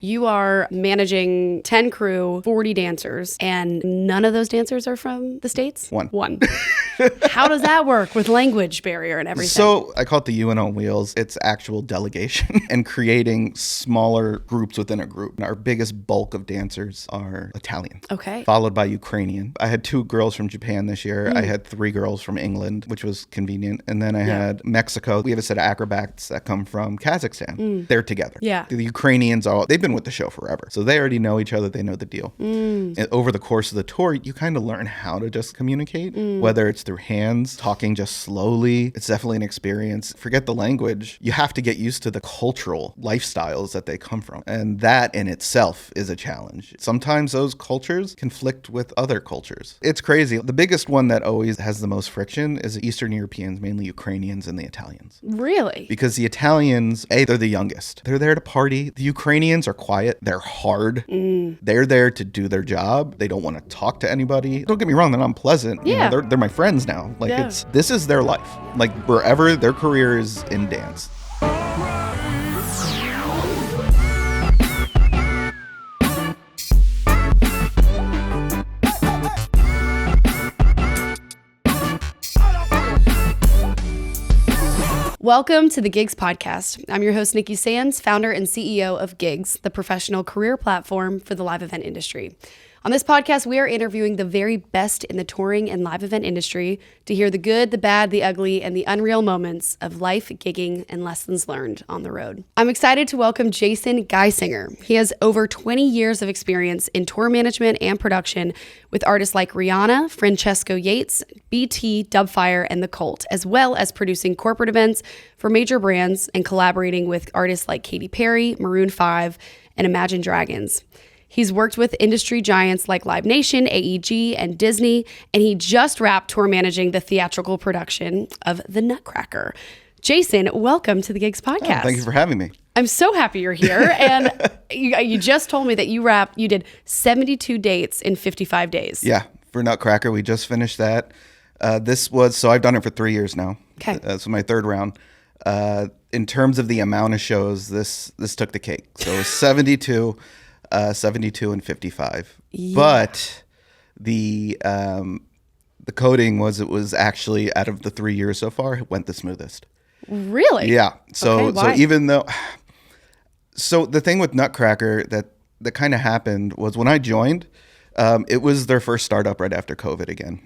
You are managing 10 crew, 40 dancers, and none of those dancers are from the States? One. How does that work with language barrier and everything? So I call it the UN on Wheels. It's actual delegation and creating smaller groups within a group. Our biggest bulk of dancers are Italian. Okay. Followed by Ukrainian. I had 2 girls from Japan this year. I had 3 girls from England, which was convenient. And then I had Mexico. We have a set of acrobats that come from Kazakhstan. They're together. Yeah. The Ukrainians, they've been with the show forever. So they already know each other. They know the deal. And over the course of the tour, you kind of learn how to just communicate, whether it's through hands, talking just slowly. It's definitely an experience. Forget the language. You have to get used to the cultural lifestyles that they come from. And that in itself is a challenge. Sometimes those cultures conflict with other cultures. It's crazy. The biggest one that always has the most friction is Eastern Europeans, mainly Ukrainians and the Italians. Really? Because the Italians, they're the youngest. They're there to party. The Ukrainians are quiet. They're hard. They're there to do their job. They don't want to talk to anybody. Don't get me wrong, they're unpleasant. Yeah. You know, they're my friends now. Like this is their life. Like wherever their career is in dance. Welcome to the Gigs Podcast. I'm your host, Nikki Sanz, founder and CEO of Gigs, the professional career platform for the live event industry. On this podcast, we are interviewing the very best in the touring and live event industry to hear the good, the bad, the ugly, and the unreal moments of life, gigging, and lessons learned on the road. I'm excited to welcome Jason Geisinger. He has over 20 years of experience in tour management and production with artists like Rihanna, Francesco Yates, BT, Dubfire, and The Cult, as well as producing corporate events for major brands and collaborating with artists like Katy Perry, Maroon 5, and Imagine Dragons. He's worked with industry giants like Live Nation, AEG, and Disney, and he just wrapped tour managing the theatrical production of The Nutcracker. Jason, welcome to the Gigs Podcast. Oh, thank you for having me. I'm so happy you're here. And you just told me that you did 72 dates in 55 days. Yeah, for Nutcracker, we just finished that. So I've done it for 3 years now. Okay. So my third round. In terms of the amount of shows, this took the cake. So it was 72 and 55. Yeah. But the coding was, it was actually, out of the 3 years so far, it went the smoothest. Really? Yeah. So okay, why? So even though, so the thing with Nutcracker that kind of happened was when I joined, it was their first startup right after COVID again.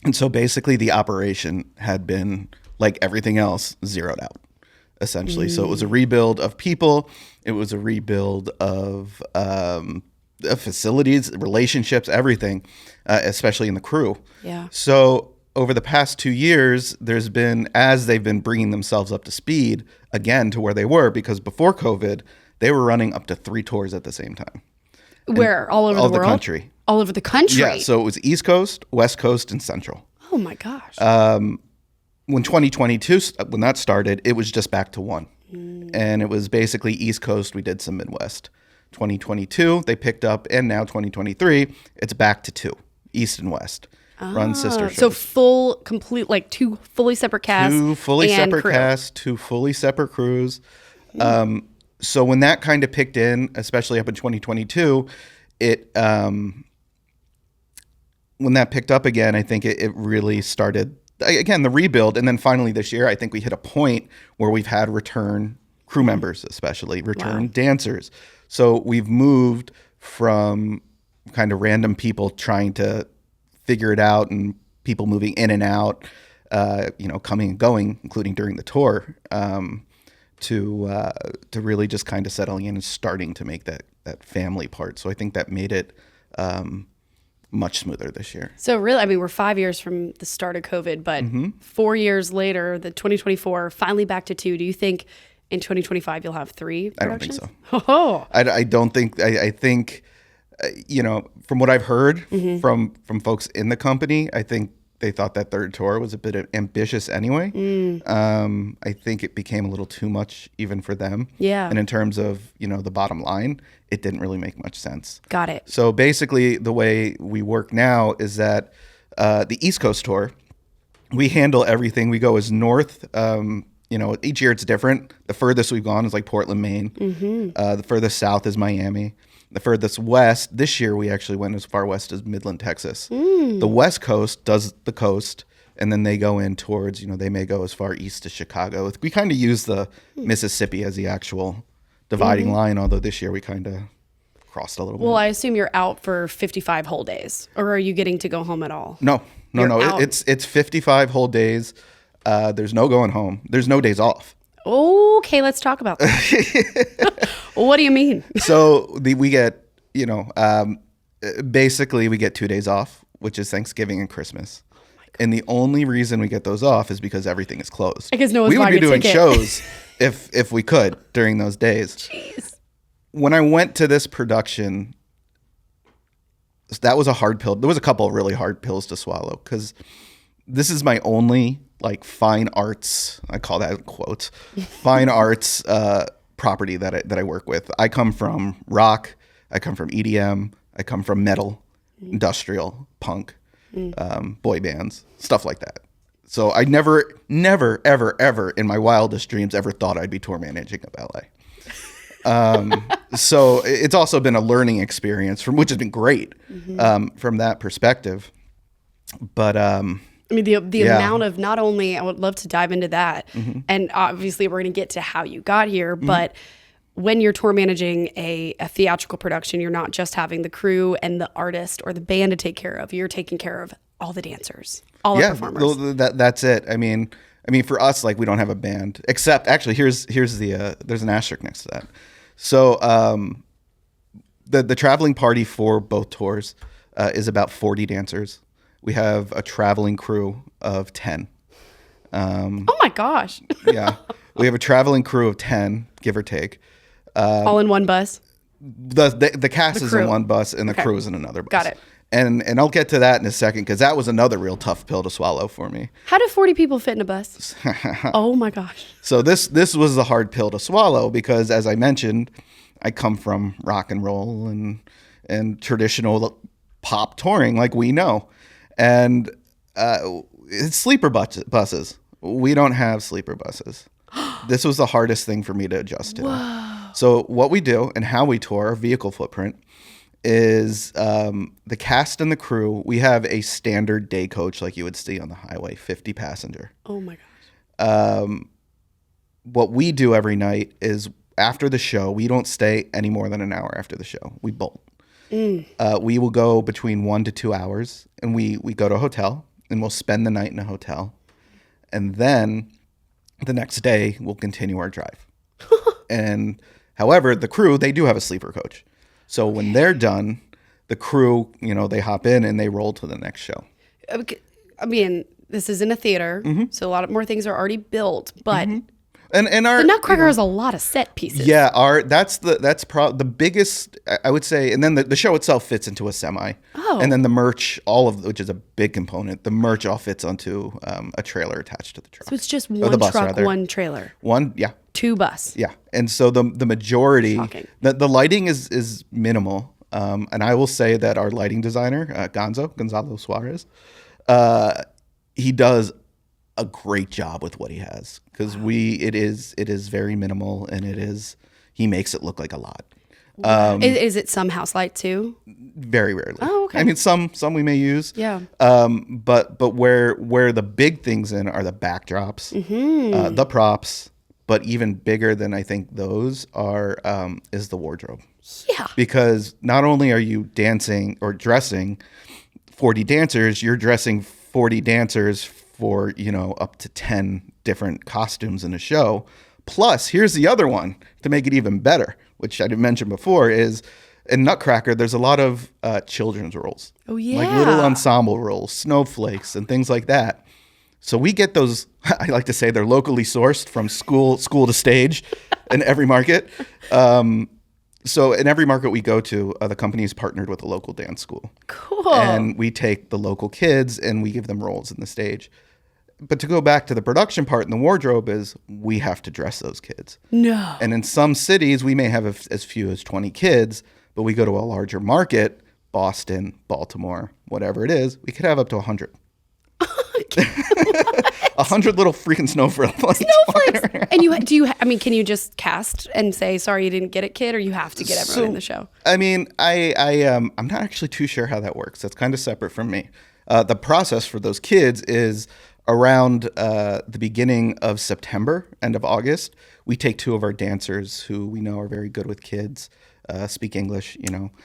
And so basically the operation had been, like everything else, zeroed out, essentially. So it was a rebuild of people. It was a rebuild of facilities, relationships, everything, especially in the crew. Yeah. So over the past 2 years, there's been, as they've been bringing themselves up to speed again to where they were, because before COVID, they were running up to 3 tours at the same time. Where? All over the world? All the country. All over the country? Yeah, so it was East Coast, West Coast, and Central. Oh my gosh. When 2022, when that started, it was just back to 1. And it was basically East Coast, we did some Midwest. 2022, they picked up, and now 2023, it's back to 2, East and West. Run sister shows. So full, complete, like 2 fully separate casts. 2 fully separate crew. casts, 2 fully separate crews. So when that kind of picked in, especially up in 2022, when that picked up again, I think it really started, again, the rebuild. And then finally this year, I think we hit a point where we've had return crew members, especially return dancers. So we've moved from kind of random people trying to figure it out and people moving in and out, coming and going, including during the tour, to really just kind of settling in and starting to make that family part. So I think that made it much smoother this year. So really, I mean, we're 5 years from the start of COVID, but 4 years later, the 2024, finally back to 2. Do you think in 2025 you'll have 3 productions? I don't think so. Oh. I don't think, I think, from what I've heard from folks in the company, I think they thought that third tour was a bit ambitious anyway. I think it became a little too much even for them. Yeah. And in terms of, the bottom line, it didn't really make much sense. Got it. So basically the way we work now is that the East Coast tour, we handle everything. We go as north each year it's different. The furthest we've gone is like Portland, Maine. The furthest south is Miami. The furthest west, this year we actually went as far west as Midland, Texas. The West Coast does the coast, and then they go in towards, they may go as far east as Chicago. We kind of use the Mississippi as the actual dividing line, although this year we kind of crossed a little bit. Well, I assume you're out for 55 whole days, or are you getting to go home at all? No. It's 55 whole days. There's no going home. There's no days off. Okay, let's talk about that. What do you mean? So we get, basically we get 2 days off, which is Thanksgiving and Christmas. And the only reason we get those off is because everything is closed. Because no one's we would be doing ticket. shows if we could during those days. Jeez. When I went to this production, that was a hard pill. There was a couple of really hard pills to swallow because this is my only fine arts, I call that in quotes, fine arts property that I work with. I come from rock, I come from EDM, I come from metal, industrial, punk, boy bands, stuff like that. So I never, ever in my wildest dreams ever thought I'd be tour managing a ballet. So it's also been a learning experience which has been great from that perspective. But I mean, the amount of, not only, I would love to dive into that, and obviously we're going to get to how you got here, but when you're tour managing a theatrical production, you're not just having the crew and the artist or the band to take care of. You're taking care of all the dancers, all the performers. That's it. I mean, for us, we don't have a band, except actually here's there's an asterisk next to that. So the traveling party for both tours is about 40 dancers. We have a traveling crew of 10. Oh my gosh. Yeah. We have a traveling crew of 10, give or take. All in one bus? The cast is in one bus and the crew is in another bus. Got it. And I'll get to that in a second because that was another real tough pill to swallow for me. How do 40 people fit in a bus? Oh my gosh. So this was a hard pill to swallow because, as I mentioned, I come from rock and roll and traditional pop touring like we know. And it's sleeper buses. We don't have sleeper buses. This was the hardest thing for me to adjust to. Whoa. So what we do and how we tour, our vehicle footprint, is the cast and the crew. We have a standard day coach like you would see on the highway, 50 passenger. Oh my gosh. What we do every night is after the show, we don't stay any more than an hour after the show. We bolt. We will go between 1 to 2 hours, and we go to a hotel, and we'll spend the night in a hotel. And then the next day, we'll continue our drive. And however, the crew, they do have a sleeper coach. So when they're done, the crew, they hop in and they roll to the next show. I mean, this is in a theater, so a lot more things are already built, but... And our the Nutcracker has a lot of set pieces. Yeah, that's the biggest, I would say. And then the show itself fits into a semi. Oh. And then the merch, which is a big component. The merch all fits onto a trailer attached to the truck. So it's just one truck, one trailer. Yeah. 2 bus. Yeah, and so the majority, the lighting is minimal. And I will say that our lighting designer, Gonzalo Suarez, he does a great job with what he has because it is very minimal and he makes it look like a lot. Is it some house light too? Very rarely. Oh, okay. I mean, some we may use. Yeah. But where the big things in are the backdrops, the props, but even bigger than I think those are is the wardrobe. Yeah. Because not only are you dancing or dressing 40 dancers, you're dressing 40 dancers for, up to 10 different costumes in a show. Plus, here's the other one to make it even better, which I didn't mention before, is in Nutcracker, there's a lot of children's roles. Oh, yeah. Like little ensemble roles, snowflakes, and things like that. So we get those, I like to say they're locally sourced from school to stage in every market. So in every market we go to, the company is partnered with a local dance school. Cool. And we take the local kids and we give them roles in the stage. But to go back to the production part and the wardrobe is we have to dress those kids. No. And in some cities, we may have as few as 20 kids, but we go to a larger market, Boston, Baltimore, whatever it is, we could have up to 100. 100 little freaking snowflakes. Snowflakes. And can you just cast and say, sorry, you didn't get it, kid, or you have to get everyone in the show? I mean, I'm not actually too sure how that works. That's kind of separate from me. The process for those kids is around the beginning of September, end of August. We take 2 of our dancers who we know are very good with kids, speak English,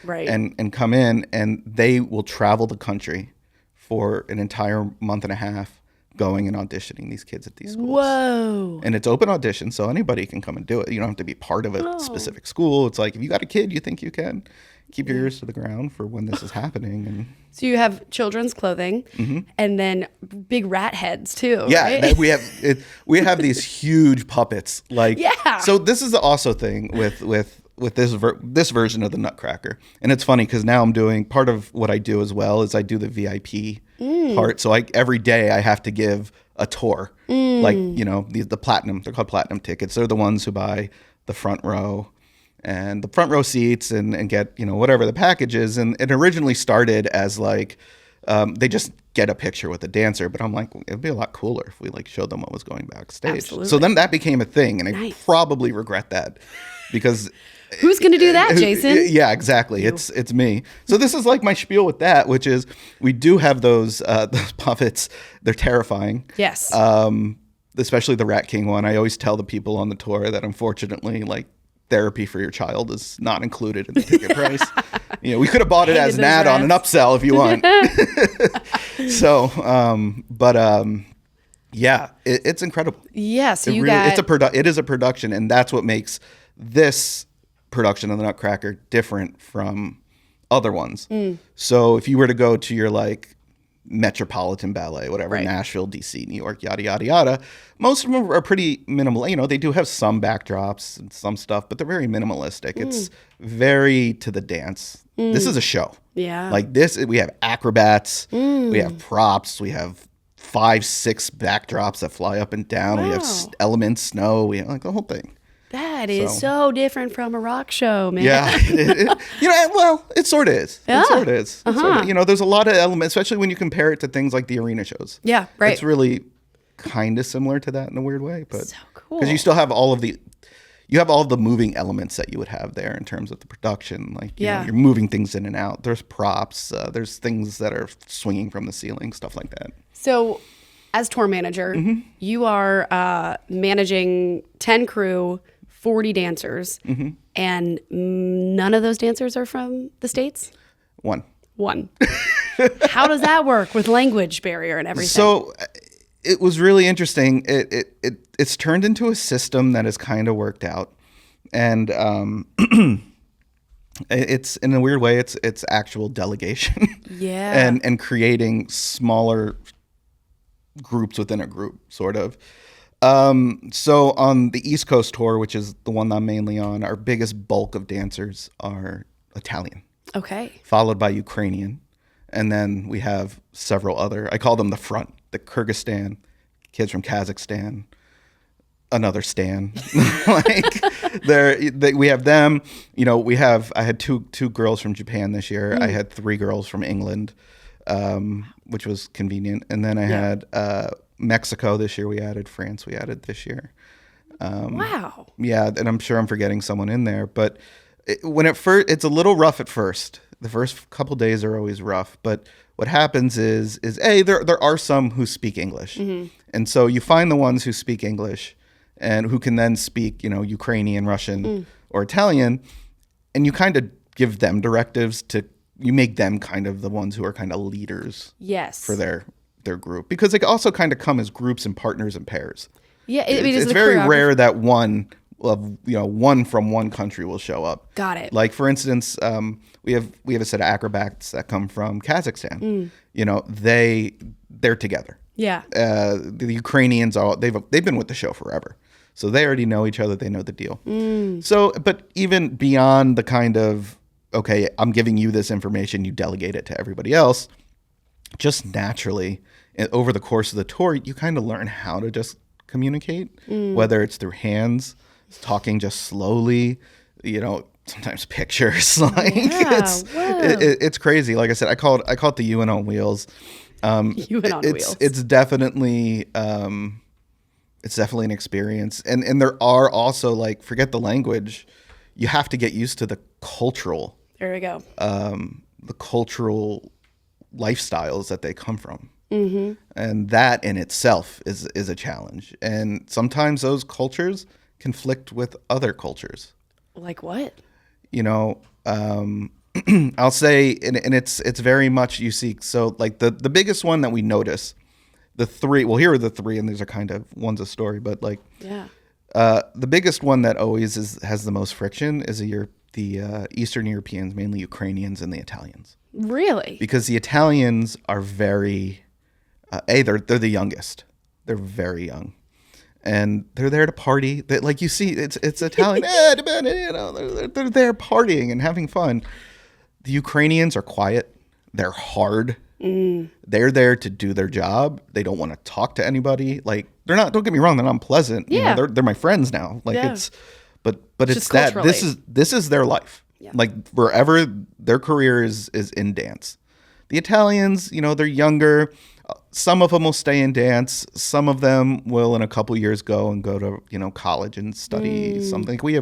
right, and come in, and they will travel the country for an entire month and a half, going and auditioning these kids at these schools. Whoa! And it's open audition, so anybody can come and do it. You don't have to be part of a specific school. It's like, if you got a kid you think you can, keep your ears to the ground for when this is happening. And so you have children's clothing, and then big rat heads too. Yeah, right? we have these huge puppets. So this is the also thing with this version of the Nutcracker. And it's funny because now I'm doing part of what I do as well is I do the VIP part. So every day I have to give a tour, the platinum. They're called platinum tickets. They're the ones who buy the front row and the front row seats and get whatever the package is. And it originally started as they just get a picture with a dancer, but I'm like, it'd be a lot cooler if we showed them what was going backstage. Absolutely. So then that became a thing, and I probably regret that because. Who's going to do that, Jason? Yeah, exactly. It's me. So this is my spiel with that, which is we do have those puppets. They're terrifying. Yes. Especially the Rat King one. I always tell the people on the tour that unfortunately, therapy for your child is not included in the ticket price. We could have bought it as an add-on, an upsell if you want. So, yeah, it's incredible. Yeah. So it is a production, and that's what makes this production of the Nutcracker different from other ones. So if you were to go to your Metropolitan Ballet, whatever, right, Nashville, DC, New York, yada yada yada, most of them are pretty minimal. They do have some backdrops and some stuff, but they're very minimalistic. It's very to the dance. This is a show. Yeah. We have acrobats, we have props, we have 5-6 backdrops that fly up and down. Wow. We have elements, snow, we have the whole thing. That is so different from a rock show, man. Yeah, it sort of is. Yeah. It sort of is. There's a lot of elements, especially when you compare it to things like the arena shows. Yeah, right. It's really kind of similar to that in a weird way, but so cool because you still have all of the moving elements that you would have there in terms of the production. You're moving things in and out. There's props. There's things that are swinging from the ceiling, stuff like that. So, as tour manager, you are managing 10 crew. 40 dancers, and none of those dancers are from the States? One. How does that work with language barrier and everything? So it was really interesting. It's turned into a system that has kind of worked out. And it's, in a weird way, it's actual delegation. Yeah. and creating smaller groups within a group, sort of. So on the East Coast tour, which is the one I'm mainly on, our biggest bulk of dancers are Italian. Okay. Followed by Ukrainian. And then we have several other, I call them the front, the Kyrgyzstan, kids from Kazakhstan, another Stan. We have them, I had two girls from Japan this year. I had 3 girls from England, which was convenient. And then I had, Mexico this year we added, France we added this year. Wow. Yeah, and I'm sure I'm forgetting someone in there, but it's a little rough at first. The first couple days are always rough, but what happens is there are some who speak English, and so you find the ones who speak English and who can then speak Ukrainian, Russian, or Italian, and you kind of give them directives you make them kind of the ones who are kind of leaders. Yes. For their group, because they also kind of come as groups and partners and pairs. Yeah, it's very rare that one from one country will show up. Got it. For instance, we have a set of acrobats that come from Kazakhstan. They're together. Yeah. The Ukrainians they've been with the show forever, so they already know each other. They know the deal. So, but even beyond the kind of, okay, I'm giving you this information, you delegate it to everybody else. Just naturally, over the course of the tour, you kind of learn how to just communicate, whether it's through hands, talking just slowly, sometimes pictures. It's crazy. Like I said, I call it the UN on wheels. Human on wheels. It's definitely an experience, and there are also, like, forget the language, you have to get used to the cultural. There we go. The cultural lifestyles that they come from. Mm-hmm. And that in itself is a challenge. And sometimes those cultures conflict with other cultures. Like what? You know, I'll say, and it's very much you see. So like the biggest one that we notice, the three, well, here are the three, and these are kind of, one's a story, but like, yeah. The biggest one that always has the most friction is the Eastern Europeans, mainly Ukrainians and the Italians. Really? Because the Italians are very, they're the youngest. They're very young, and they're there to party. Like you see, it's Italian. You know, they're there partying and having fun. The Ukrainians are quiet. They're hard. They're there to do their job. They don't want to talk to anybody. Like, they're not. Don't get me wrong. They're not unpleasant. Yeah. You know, they're my friends now. Like it's, but it's that this is their life. Yeah. Like wherever their career is in dance. The Italians, you know, they're younger. Some of them will stay in dance. Some of them will, in a couple years, go to, you know, college and study something. We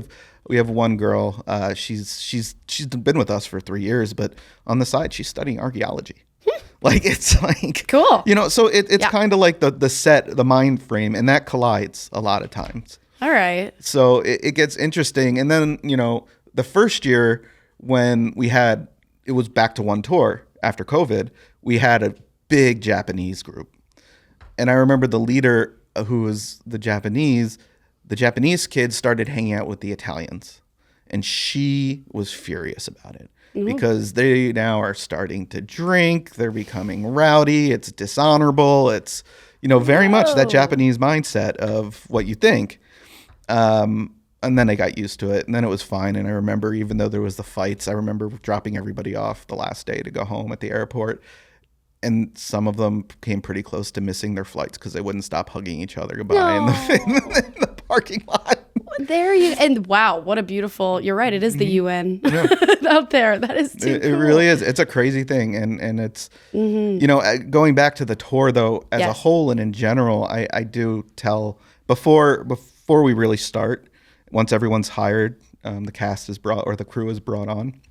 have one girl. She's been with us for 3 years, but on the side she's studying archaeology. Like, it's like cool. You know, so it's kind of like the mind frame, and that collides a lot of times. All right. So it gets interesting, and then, you know, the first year when it was back to one tour after COVID, we had a big Japanese group. And I remember the leader, who was the Japanese kids started hanging out with the Italians. And she was furious about it because they now are starting to drink. They're becoming rowdy. It's dishonorable. It's, you know, very much that Japanese mindset of what you think. And then I got used to it, and then it was fine. And I remember, even though there was the fights, I remember dropping everybody off the last day to go home at the airport. And some of them came pretty close to missing their flights because they wouldn't stop hugging each other goodbye in the parking lot. There you, and wow, what a beautiful, you're right, it is the UN out there. That is too cool. It really is. It's a crazy thing. And it's, you know, going back to the tour though, as a whole and in general, I do tell, before we really start, once everyone's hired, the cast is brought, or the crew is brought on,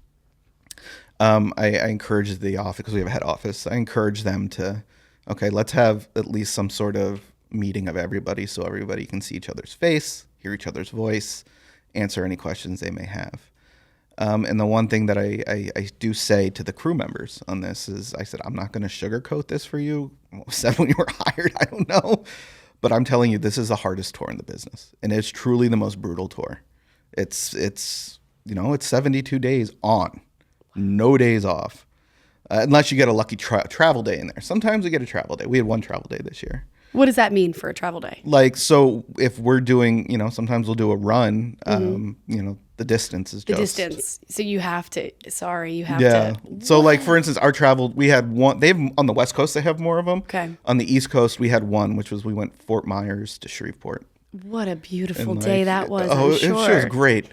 I encourage the office, because we have a head office, I encourage them to, okay, let's have at least some sort of meeting of everybody so everybody can see each other's face, hear each other's voice, answer any questions they may have. And the one thing that I do say to the crew members on this is, I said, I'm not going to sugarcoat this for you. What was that when you were hired? I don't know. But I'm telling you, this is the hardest tour in the business. And it's truly the most brutal tour. It's you know, it's 72 days on. No days off, unless you get a lucky travel day in there. Sometimes we get a travel day. We had one travel day this year. What does that mean for a travel day? Like, so if we're doing, you know, sometimes we'll do a run, you know, the distance is just. The distance. So you have to, to. So like, for instance, our travel, we had one, on the West Coast, they have more of them. Okay. On the East Coast, we had one, which was, we went Fort Myers to Shreveport. What a beautiful day that was. Oh, I'm sure. It was great.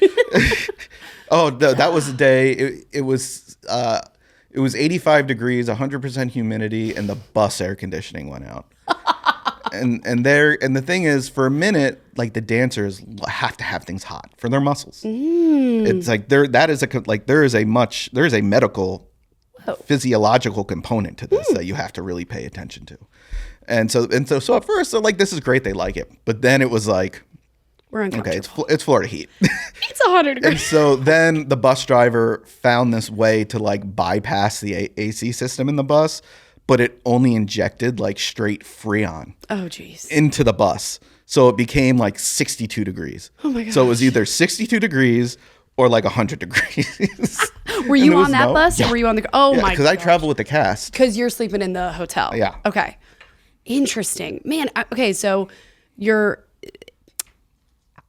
That was the day. It was 85 degrees, 100% humidity, and the bus air conditioning went out. and the thing is, for a minute, like, the dancers have to have things hot for their muscles. It's like there is a medical, physiological component to this that you have to really pay attention to. And so at first they're like, this is great, they like it, but then it was like, we're uncomfortable. Okay, it's Florida heat. It's 100 degrees. And so then the bus driver found this way to, like, bypass the AC system in the bus, but it only injected, like, straight Freon. Oh, geez. Into the bus. So it became like 62 degrees. Oh my gosh. So it was either 62 degrees or like 100 degrees. Were you on that bus? Or were you on the? Oh my god. Because I travel with the cast. Because you're sleeping in the hotel. Yeah. Okay. Interesting, man. Okay, so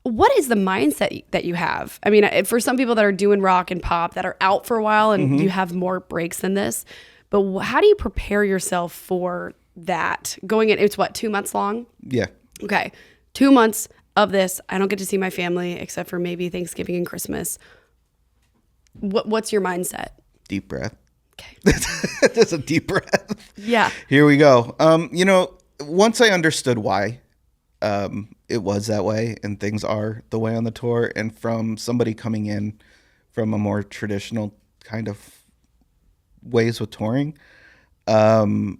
what is the mindset that you have? I mean, for some people that are doing rock and pop that are out for a while and you have more breaks than this, but how do you prepare yourself for that? Going in, it's what, 2 months long? Yeah. Okay. 2 months of this. I don't get to see my family except for maybe Thanksgiving and Christmas. What's your mindset? Deep breath. Okay. Just a deep breath. Yeah. Here we go. Once I understood why it was that way and things are the way on the tour, and from somebody coming in from a more traditional kind of ways with touring, it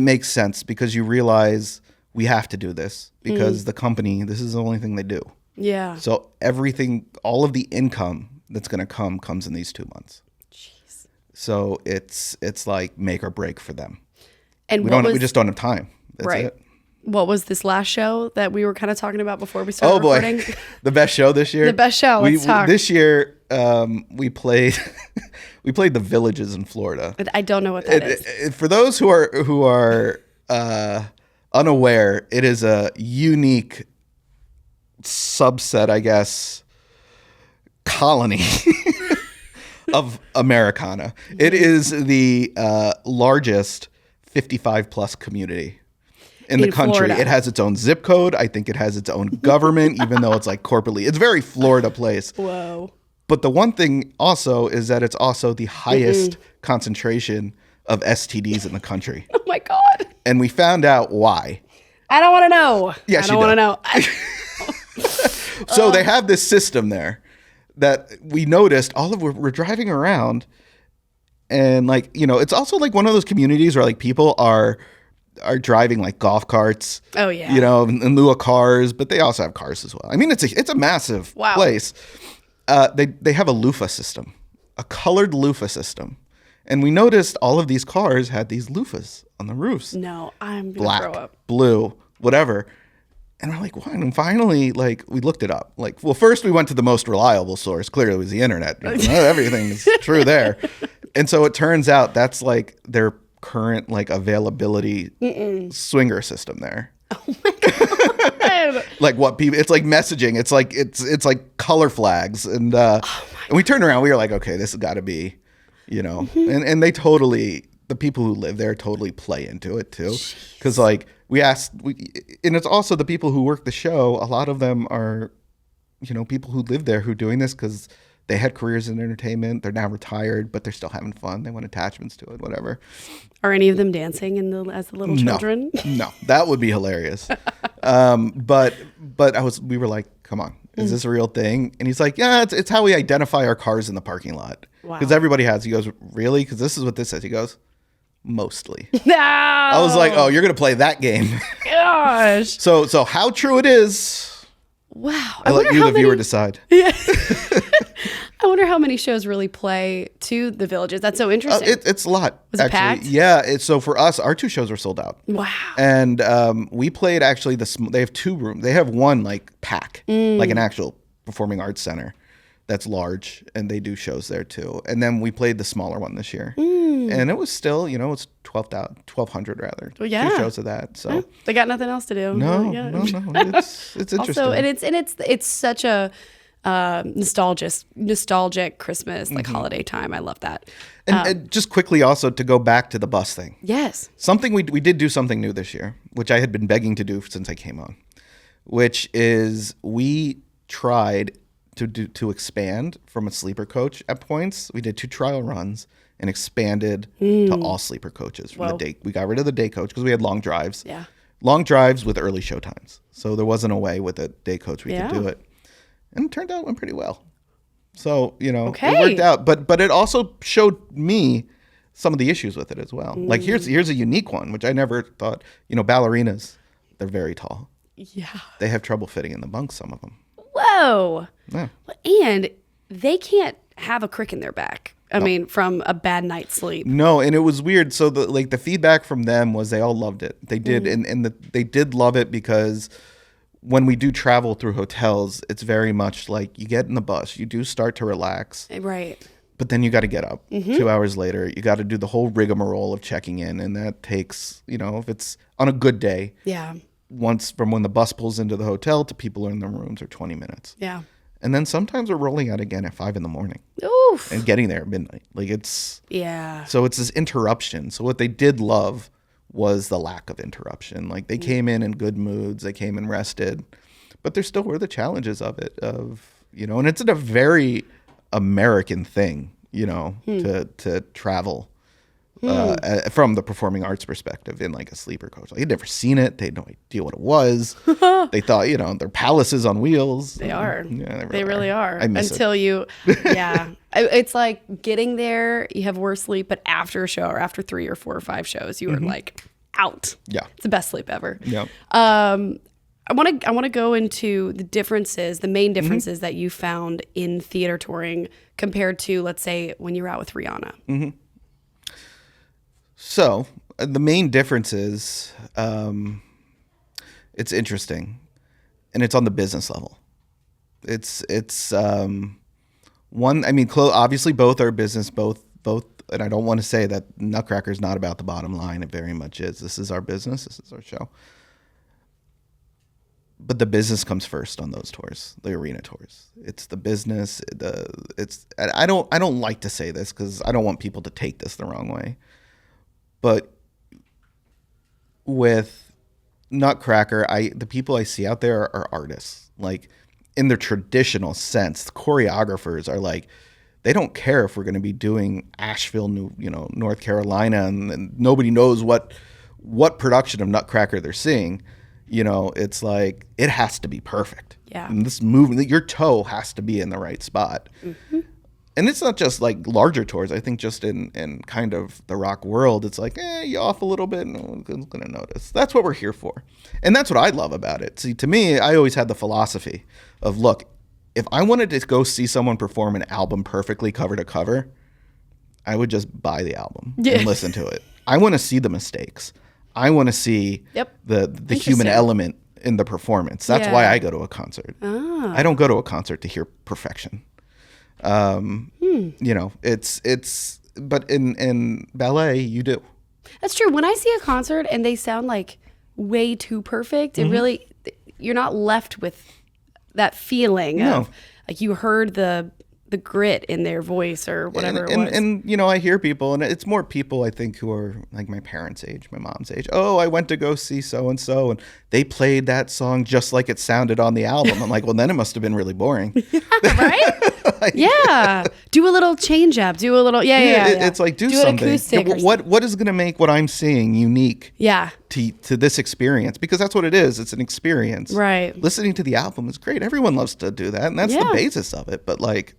makes sense because you realize we have to do this because the company, this is the only thing they do. Yeah. So everything, all of the income that's going to comes in these 2 months. Jeez. So it's like make or break for them. And we just don't have time. That's right. it. What was this last show that we were kind of talking about before we started recording? The best show this year. The best show. Let's talk. This year, we played the Villages in Florida. I don't know what that is. For those who are unaware, it is a unique subset, I guess, colony of Americana. It is the largest 55 plus community in the country. Florida. It has its own zip code. I think it has its own government, even though it's like corporately. It's very Florida place. Whoa. But the one thing also is that it's also the highest concentration of STDs in the country. Oh my God. And we found out why. I don't want to know. Yes, I don't want to know. So they have this system there that we noticed we're driving around, and like, it's also like one of those communities where like people are driving like golf carts. Oh yeah. In lieu of cars, but they also have cars as well. I mean, it's a massive place. They have a loofah system, a colored loofah system. And we noticed all of these cars had these loofahs on the roofs. No, I'm going black, to throw up. blue, whatever. And we're like, why? And finally, like, we looked it up. Like, well, first we went to the most reliable source. Clearly, it was the internet. Everything's true there. And so it turns out that's like their current like availability swinger system there. Oh my God. Like what people, it's like messaging. It's like color flags. And we turned around. We were like, okay, this has got to be, and they totally, the people who live there totally play into it too. Because like and it's also the people who work the show. A lot of them are, people who live there who are doing this because they had careers in entertainment. They're now retired, but they're still having fun. They want attachments to it, whatever. Are any of them dancing as the little children? No, that would be hilarious. But we were like, come on, is this a real thing? And he's like, yeah, it's how we identify our cars in the parking lot. Because everybody has. He goes, really? Because this is what this says. He goes, mostly. No. I was like, oh, you're gonna play that game. Gosh. So how true it is. Wow. I let you, the viewer, decide. Yeah. I wonder how many shows really play to the Villages. That's so interesting. It's a lot. Was it packed? Yeah. So for us, our 2 shows were sold out. Wow. And we played actually they have 2 rooms. They have one like pack, like an actual performing arts center that's large, and they do shows there too. And then we played the smaller one this year, and it was still, it's 1,200 rather. Well, yeah. 2 shows of that. So they got nothing else to do. No. It's interesting. Also, and it's such a nostalgic Christmas holiday time. I love that. And just quickly also to go back to the bus thing. Yes. Something we did do something new this year, which I had been begging to do since I came on, which is we tried to expand from a sleeper coach at points. We did 2 trial runs and expanded to all sleeper coaches from the day. We got rid of the day coach because we had long drives. Yeah. Long drives with early show times. So there wasn't a way with a day coach we could do it. And it turned out it went pretty well. So, it worked out. But it also showed me some of the issues with it as well. Like here's a unique one, which I never thought, ballerinas, they're very tall. Yeah. They have trouble fitting in the bunks, some of them. Whoa. Yeah. And they can't have a crick in their back. I mean, from a bad night's sleep. No, and it was weird. So the feedback from them was they all loved it. They did, and they did love it because when we do travel through hotels, it's very much like you get in the bus, you do start to relax. Right. But then you got to get up 2 hours later. You got to do the whole rigmarole of checking in. And that takes, if it's on a good day. Yeah. Once from when the bus pulls into the hotel to people are in their rooms are 20 minutes. Yeah. And then sometimes we're rolling out again at 5 a.m. Oof. and getting there at midnight. Like it's. Yeah. So it's this interruption. So what they did love was the lack of interruption. Like they came in good moods. They came in rested. But there still were the challenges of it, and it's a very American thing, to travel from the performing arts perspective in like a sleeper coach. Like, they'd never seen it. They had no idea what it was. They thought, they're palaces on wheels. They are. Yeah, they really are. I miss Until it. you, yeah. It's like getting there, you have worse sleep, but after a show or after 3 or 4 or 5 shows, you are like out. Yeah. It's the best sleep ever. Yeah. I want to go into the differences, the main differences that you found in theater touring compared to, let's say, when you were out with Rihanna. So the main difference is, it's interesting, and it's on the business level. It's one. I mean, obviously both are business, both. And I don't want to say that Nutcracker is not about the bottom line. It very much is. This is our business. This is our show. But the business comes first on those tours, the arena tours. It's the business. I don't like to say this because I don't want people to take this the wrong way. But with Nutcracker, the people I see out there are artists. Like, in their traditional sense, the choreographers are like, they don't care if we're going to be doing Asheville, North Carolina, and nobody knows what production of Nutcracker they're seeing. It's like, it has to be perfect. Yeah. And this movement, your toe has to be in the right spot. Mm-hmm. And it's not just like larger tours. I think just in kind of the rock world, it's like, you off a little bit, no one's going to notice. That's what we're here for. And that's what I love about it. See, to me, I always had the philosophy of, look, if I wanted to go see someone perform an album perfectly cover to cover, I would just buy the album and listen to it. I want to see the mistakes. I want to see the human element in the performance. That's why I go to a concert. I don't go to a concert to hear perfection. It's but in ballet you do. That's true. When I see a concert and they sound like way too perfect, it really, you're not left with that feeling of like you heard the grit in their voice or whatever it was. And I hear people, and it's more people I think who are like my parents' age, my mom's age. Oh, I went to go see so and so, and they played that song just like it sounded on the album. I'm like, well, then it must have been really boring, right? Yeah, do a little change up, do a little It's like do something. Acoustic what is going to make what I'm seeing unique? Yeah. To this experience, because that's what it is. It's an experience. Right. Listening to the album is great. Everyone loves to do that, and that's the basis of it. But like.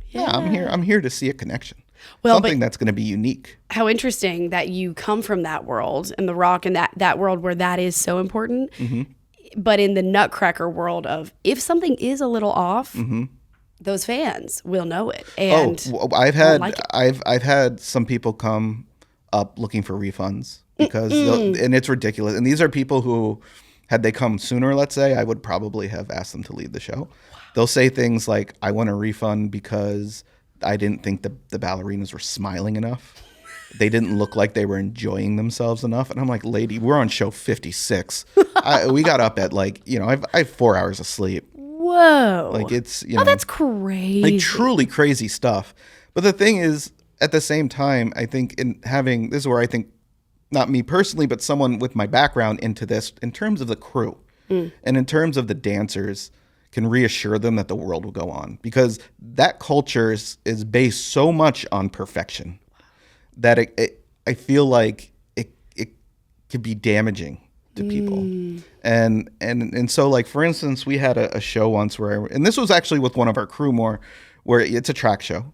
Yeah, I'm here to see a connection. Well, something that's going to be unique. How interesting that you come from that world and the rock and that world where that is so important. Mm-hmm. But in the Nutcracker world of if something is a little off, those fans will know it. And I've had some people come up looking for refunds because and it's ridiculous. And these are people who, had they come sooner, let's say, I would probably have asked them to leave the show. They'll say things like, I want a refund because I didn't think the ballerinas were smiling enough. They didn't look like they were enjoying themselves enough. And I'm like, lady, we're on show 56. We got up at I have 4 hours of sleep. Whoa. Like it's, that's crazy. Like truly crazy stuff. But the thing is, at the same time, I think this is where I think, not me personally, but someone with my background into this, in terms of the crew and in terms of the dancers, can reassure them that the world will go on, because that culture is based so much on perfection that I feel like it could be damaging to people. And so, like, for instance, we had a show once and this was actually with one of our crew more, where it's a track show,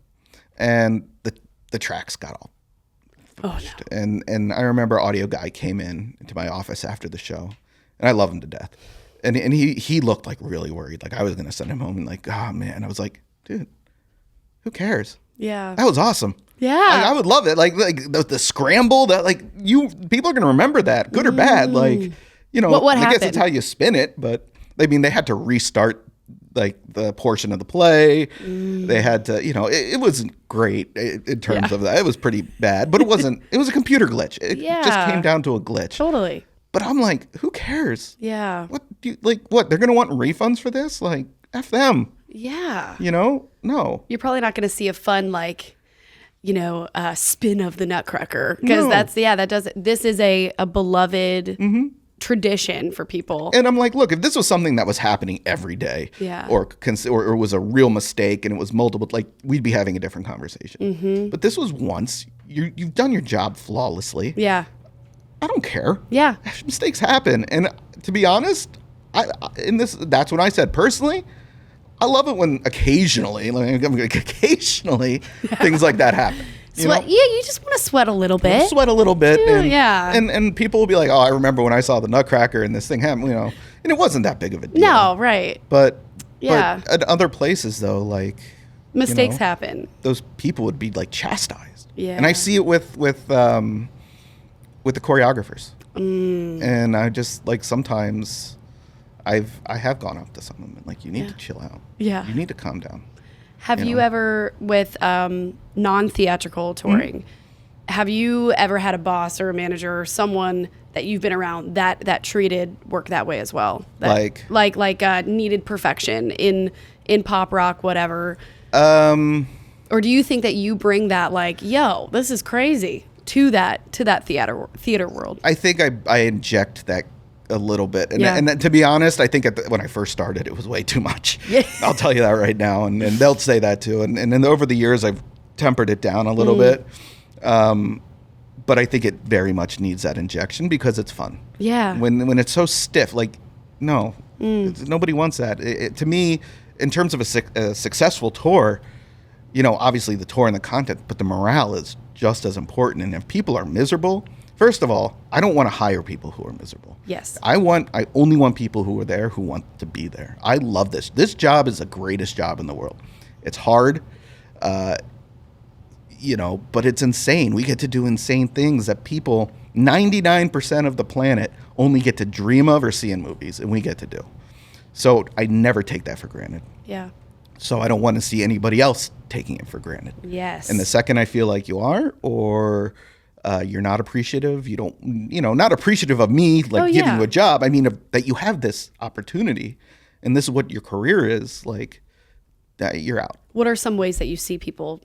and the tracks got all finished. And I remember audio guy came into my office after the show, and I love him to death. And he looked like really worried. Like I was going to send him home and like, oh man. I was like, dude, who cares? Yeah. That was awesome. Yeah. Like, I would love it. Like the scramble that people are going to remember that, good or bad. Like, what I happened? guess it's how you spin it, but I mean, they had to restart like the portion of the play. They had to, it wasn't great in terms of that. It was pretty bad, but it wasn't, it was a computer glitch. It just came down to a glitch. Totally. But I'm like, who cares? Yeah. What they're going to want refunds for this? Like, F them. Yeah. No. You're probably not going to see a fun, spin of the Nutcracker. Because this is a beloved tradition for people. And I'm like, look, if this was something that was happening every day, or was a real mistake and it was multiple, like we'd be having a different conversation. But this was once. You've done your job flawlessly. Yeah. I don't care. Yeah. Mistakes happen. And to be honest, that's when I said personally, I love it when occasionally things like that happen. Sweat, you just want to sweat a little bit. Sweat a little bit. Yeah, and people will be like, oh, I remember when I saw the Nutcracker and this thing happened, and it wasn't that big of a deal. No, right. But at other places though, like mistakes happen. Those people would be like chastised. Yeah. And I see it with the choreographers. And I just like sometimes I have gone up to some of them and like, you need to chill out. Yeah. You need to calm down. Have you ever, with non-theatrical touring, have you ever had a boss or a manager or someone that you've been around that treated work that way as well? Like needed perfection in pop rock, whatever. Or do you think that you bring that like, yo, this is crazy to that theater world? I think I inject that a little bit. And to be honest, I think when I first started, it was way too much. Yeah. I'll tell you that right now. And they'll say that too. And then over the years, I've tempered it down a little bit. But I think it very much needs that injection because it's fun. Yeah. When it's so stiff, like, no, nobody wants that. To me, in terms of a successful tour, obviously the tour and the content, but the morale is just as important. And if people are miserable, first of all, I don't want to hire people who are miserable. Yes. I only want people who are there who want to be there. I love this. This job is the greatest job in the world. It's hard, but it's insane. We get to do insane things that people, 99% of the planet, only get to dream of or see in movies, and we get to do. So I never take that for granted. Yeah. So I don't want to see anybody else taking it for granted. Yes. And the second I feel like you are, or you're not appreciative, you don't, not appreciative of me, like giving you a job. I mean, that you have this opportunity and this is what your career is, like, that you're out. What are some ways that you see people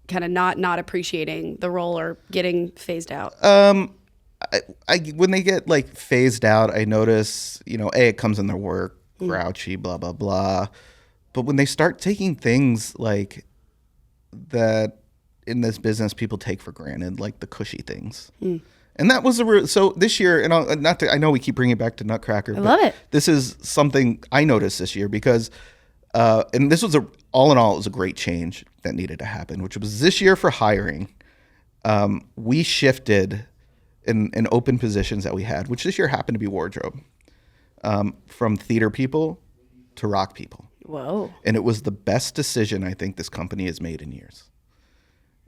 kind of not appreciating the role or getting phased out? When they get like phased out, I notice, it comes in their work, grouchy, blah, blah, blah. But when they start taking things like that in this business people take for granted, like the cushy things. And that was so this year, and I know we keep bringing it back to Nutcracker. I love it. This is something I noticed this year because, and this was all in all, it was a great change that needed to happen, which was this year for hiring. We shifted in open positions that we had, which this year happened to be wardrobe, from theater people to rock people. Whoa. And it was the best decision I think this company has made in years.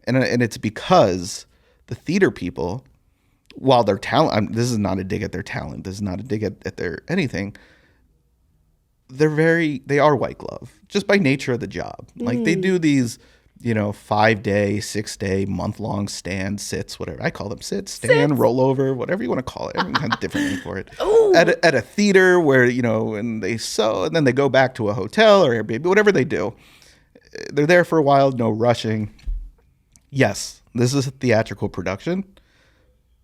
And it's because the theater people, while their talent, this is not a dig at their talent, this is not a dig at their anything, they are white glove, just by nature of the job. Like they do these, 5-day, 6-day, month-long stand, sits, whatever. I call them sits, rollover, whatever you want to call it. Everyone has a different name for it. At a theater where, and they sew, and then they go back to a hotel or Airbnb, whatever they do. They're there for a while, no rushing. Yes, this is a theatrical production,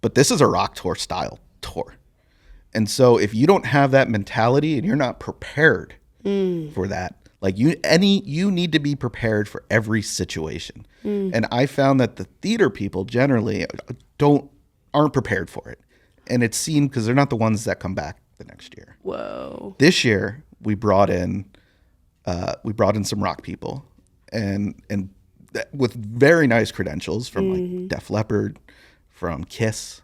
but this is a rock tour style tour. And so if you don't have that mentality and you're not prepared for that, like you need to be prepared for every situation. And I found that the theater people generally aren't prepared for it. And it's seen because they're not the ones that come back the next year. Whoa. This year we brought in some rock people and with very nice credentials from like Def Leppard, from Kiss,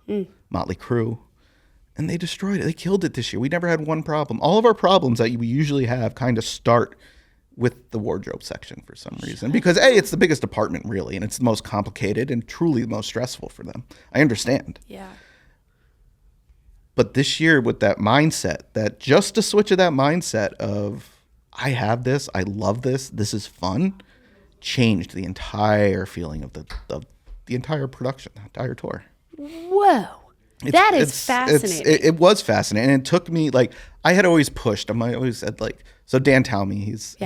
Motley Crue. And they destroyed it. They killed it this year. We never had one problem. All of our problems that we usually have kind of start with the wardrobe section for some reason. Because it's the biggest department really, and it's the most complicated and truly the most stressful for them. I understand. Yeah. But this year with that mindset, that just a switch of that mindset of, I have this, I love this, this is fun, changed the entire feeling of the entire production, the entire tour. Whoa. That is fascinating. It was fascinating. And it took me, like, I had always pushed. I always said, like, so Dan Talmy, he's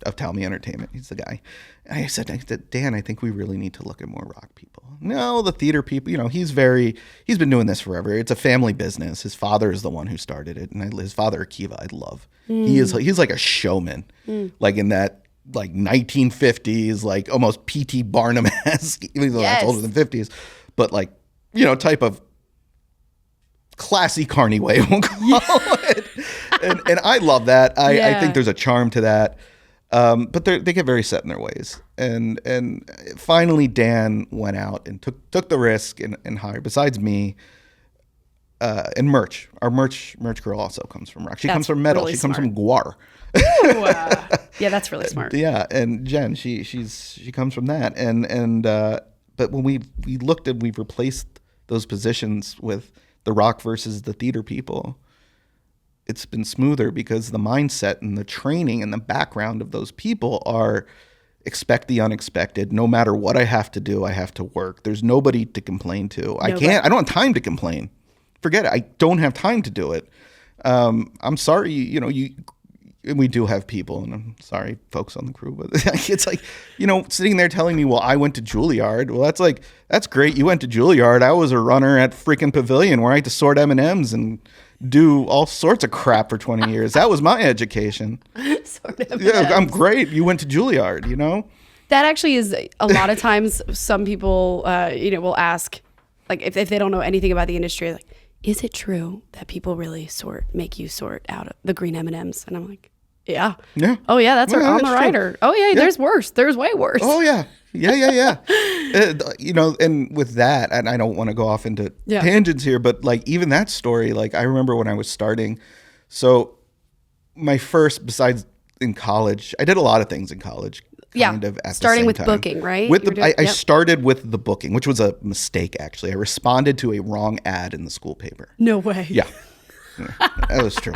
of Tell Me Entertainment. He's the guy. And I said, Dan, I think we really need to look at more rock people. No, the theater people, he's been doing this forever. It's a family business. His father is the one who started it. And his father, Akiva, I love. He's like a showman, like in that like 1950s, like almost P.T. Barnum-esque, even though that's older than 50s, but like, type of classy carny way, we'll call it. And I love that. I think there's a charm to that. But they get very set in their ways. And finally Dan went out and took the risk and hired, besides me, and merch. Our merch girl also comes from rock. She comes from metal. Really she comes from Guar. Yeah, that's really smart. Yeah, and Jen, she comes from that. And but when we looked at, we've replaced those positions with the rock versus the theater people, it's been smoother because the mindset and the training and the background of those people are expect the unexpected. No matter what I have to do, I have to work. There's nobody to complain to. I don't have time to complain. Forget it. I don't have time to do it. I'm sorry, and we do have people, and I'm sorry, folks on the crew, but it's like, sitting there telling me, well, I went to Juilliard. Well, that's great. You went to Juilliard. I was a runner at freaking Pavilion where I had to sort M&Ms and do all sorts of crap for 20 years. That was my education. Sort of. Yeah, I'm great. You went to Juilliard, That actually is a lot of times some people, will ask, like, if they don't know anything about the industry, like, is it true that people really make you sort out of the green M&Ms? And I'm like, yeah. Oh yeah, that's on the rider. True. Oh yeah, there's worse. There's way worse. Oh yeah. And with that, and I don't want to go off into tangents here, but like even that story, like I remember when I was starting. So my first, besides in college, I did a lot of things in college. Kind of at starting the with time. Booking, right? I started with the booking, which was a mistake actually. I responded to a wrong ad in the school paper. No way. Yeah, that was true.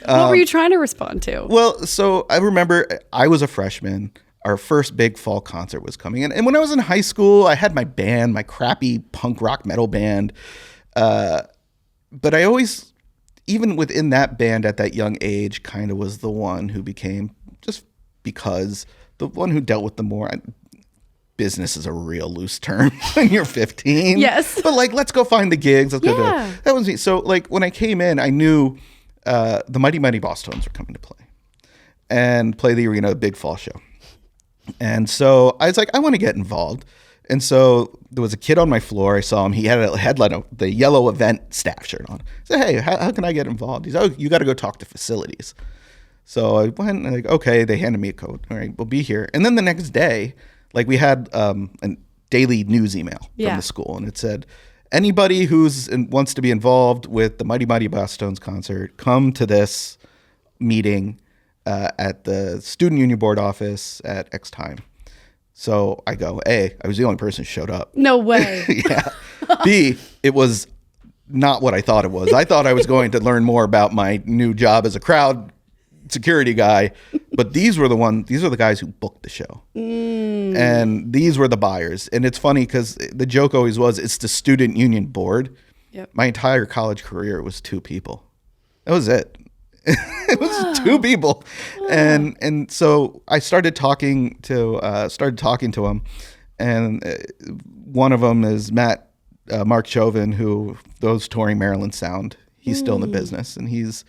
What were you trying to respond to? Well, so I remember I was a freshman. Our first big fall concert was coming in. And when I was in high school, I had my band, my crappy punk rock metal band. But I always, even within that band at that young age, kind of was the one who became, just because, the one who dealt with the more, business is a real loose term when you're 15. Yes. But like, let's go find the gigs. Let's go do it. That was me. So like when I came in, I knew the Mighty Mighty Boss Tones were coming to play and play the arena, big fall show. And so I was like, I want to get involved. And so there was a kid on my floor. I saw him. He had the yellow event staff shirt on. I said, hey, how can I get involved? He said, oh, you got to go talk to facilities. So I went and like, okay, they handed me a code. All right, we'll be here. And then the next day, like we had a daily news email from the school. And it said, anybody wants to be involved with the Mighty Mighty Boss Tones concert, come to this meeting at the Student Union Board office at X time. So I go, A, I was the only person who showed up. No way. Yeah. B, it was not what I thought it was. I thought I was going to learn more about my new job as a crowd security guy, but these are the guys who booked the show. And these were the buyers. And it's funny because the joke always was, it's the Student Union Board. Yep. My entire college career was 2 people. That was it. It was 2 people. And so I started talking to him, and one of them is Mark Chauvin, who those touring Maryland Sound. He's still in the business, and he's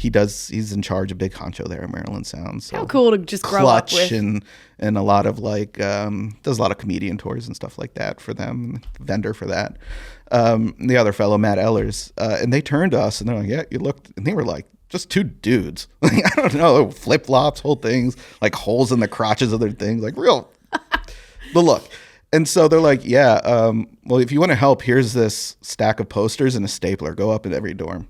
in charge of big honcho there at Maryland Sound. So how cool to just grow up with. and a lot of like does a lot of comedian tours and stuff like that for them, vendor for that. The other fellow, Matt Ellers, and they turned to us and they're like, yeah, you looked, and they were like just 2 dudes. Like, I don't know, flip flops, whole things, like holes in the crotches of their things, like real the look. And so they're like, yeah, well, if you want to help, here's this stack of posters and a stapler. Go up in every dorm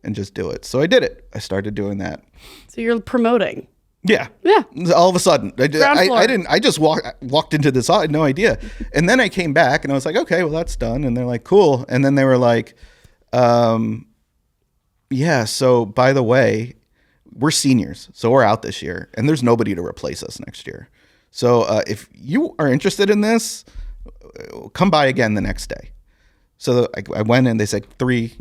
and just do it. So I did it. I started doing that. So you're promoting. Yeah. Yeah. All of a sudden, I just walked into this. I had no idea. And then I came back and I was like, okay, well, that's done. And they're like, cool. And then they were like, yeah, so by the way, we're seniors. So we're out this year and there's nobody to replace us next year. So if you are interested in this, come by again the next day. So I went in, they said 3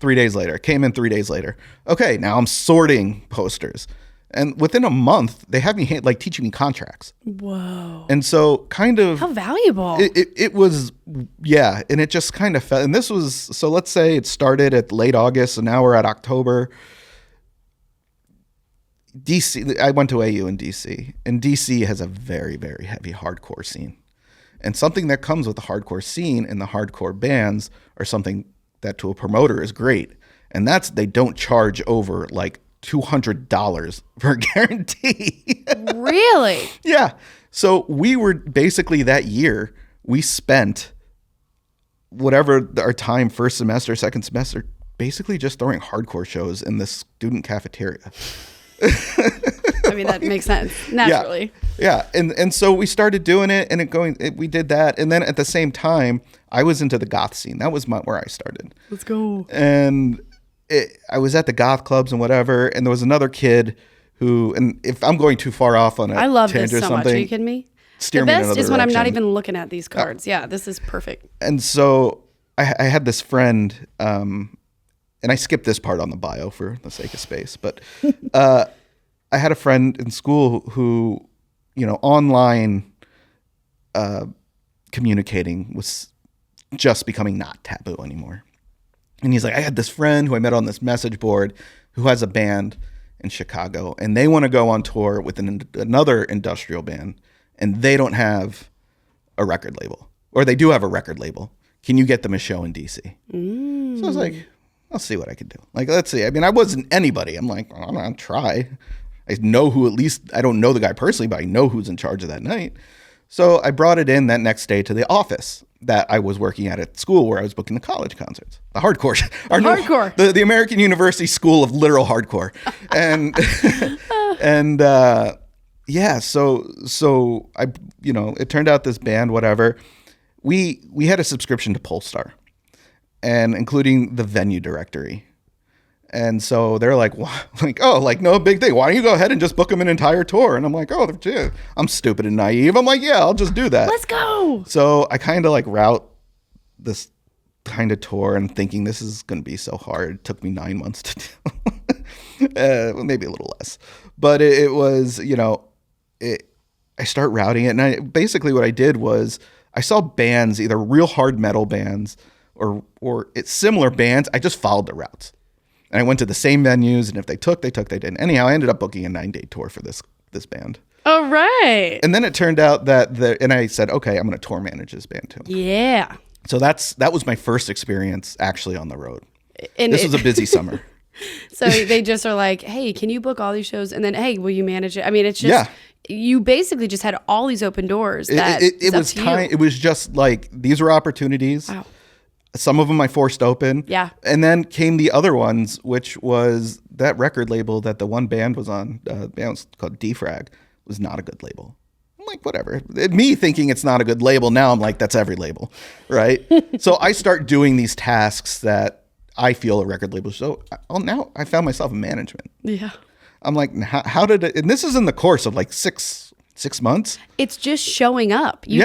days later. I came in 3 days later. Okay, now I'm sorting posters. And within a month, they had me like teaching me contracts. Whoa. And so kind of how valuable. It was, yeah. And it just kind of felt, and this was, so let's say it started at late August and now we're at October. DC, I went to AU in DC, and DC has a very, very heavy hardcore scene. And something that comes with the hardcore scene and the hardcore bands are something that to a promoter is great. And that's, they don't charge over like $200 for a guarantee. Really? Yeah. So we were basically that year, we spent whatever our time, first semester, second semester, basically just throwing hardcore shows in the student cafeteria. I mean, that makes sense naturally. Yeah. And so we started doing it, and we did that. And then at the same time, I was into the goth scene. That was where I started. Let's go. And I was at the goth clubs and whatever. And there was another kid who, and if I'm going too far off on a I love this tangent so or much. something, Are you kidding me? Steer the me in best another is when I'm not direction. even looking at these cards. Yeah, this is perfect. And so I had this friend, and I skipped this part on the bio for the sake of space, but I had a friend in school who, online communicating was just becoming not taboo anymore. And he's like, I had this friend who I met on this message board who has a band in Chicago, and they want to go on tour with another industrial band, and they don't have a record label, or they do have a record label. Can you get them a show in DC? So I was like, I'll see what I can do. Like, let's see. I mean, I wasn't anybody. I'm like, I'm going to try. I know who, at least, I don't know the guy personally, but I know who's in charge of that night. So I brought it in that next day to the office that I was working at school, where I was booking the college concerts, the hardcore, the American University School of Literal Hardcore. And, yeah, so I, it turned out this band, whatever, we had a subscription to Polestar, and including the venue directory. And so they're like, no big thing. Why don't you go ahead and just book them an entire tour? And I'm like, oh, I'm stupid and naive. I'm like, yeah, I'll just do that. Let's go. So I kind of route this kind of tour and thinking this is going to be so hard. It took me 9 months to do. Maybe a little less. But it was, I start routing it. And basically what I did was I saw bands, either real hard metal bands or it's similar bands. I just followed the routes. And I went to the same venues, and if they took, they didn't. Anyhow, I ended up booking a 9-day tour for this band. All right. And then it turned out and I said, okay, I'm going to tour manage this band too. Yeah. So that was my first experience actually on the road. And this was a busy summer. So they just are like, hey, can you book all these shows? And then, hey, will you manage it? I mean, it's just, you basically just had all these open doors. It was time. It was just like, these were opportunities. Wow. Some of them I forced open. Yeah. And then came the other ones, which was that record label that the one band was on. Band was called Defrag, was not a good label. I'm like, whatever. Me thinking it's not a good label, now I'm like, that's every label, right? So I start doing these tasks that I feel a record label. So now I found myself in management. Yeah. I'm like, how did it? And this is in the course of like six months. It's just showing up. I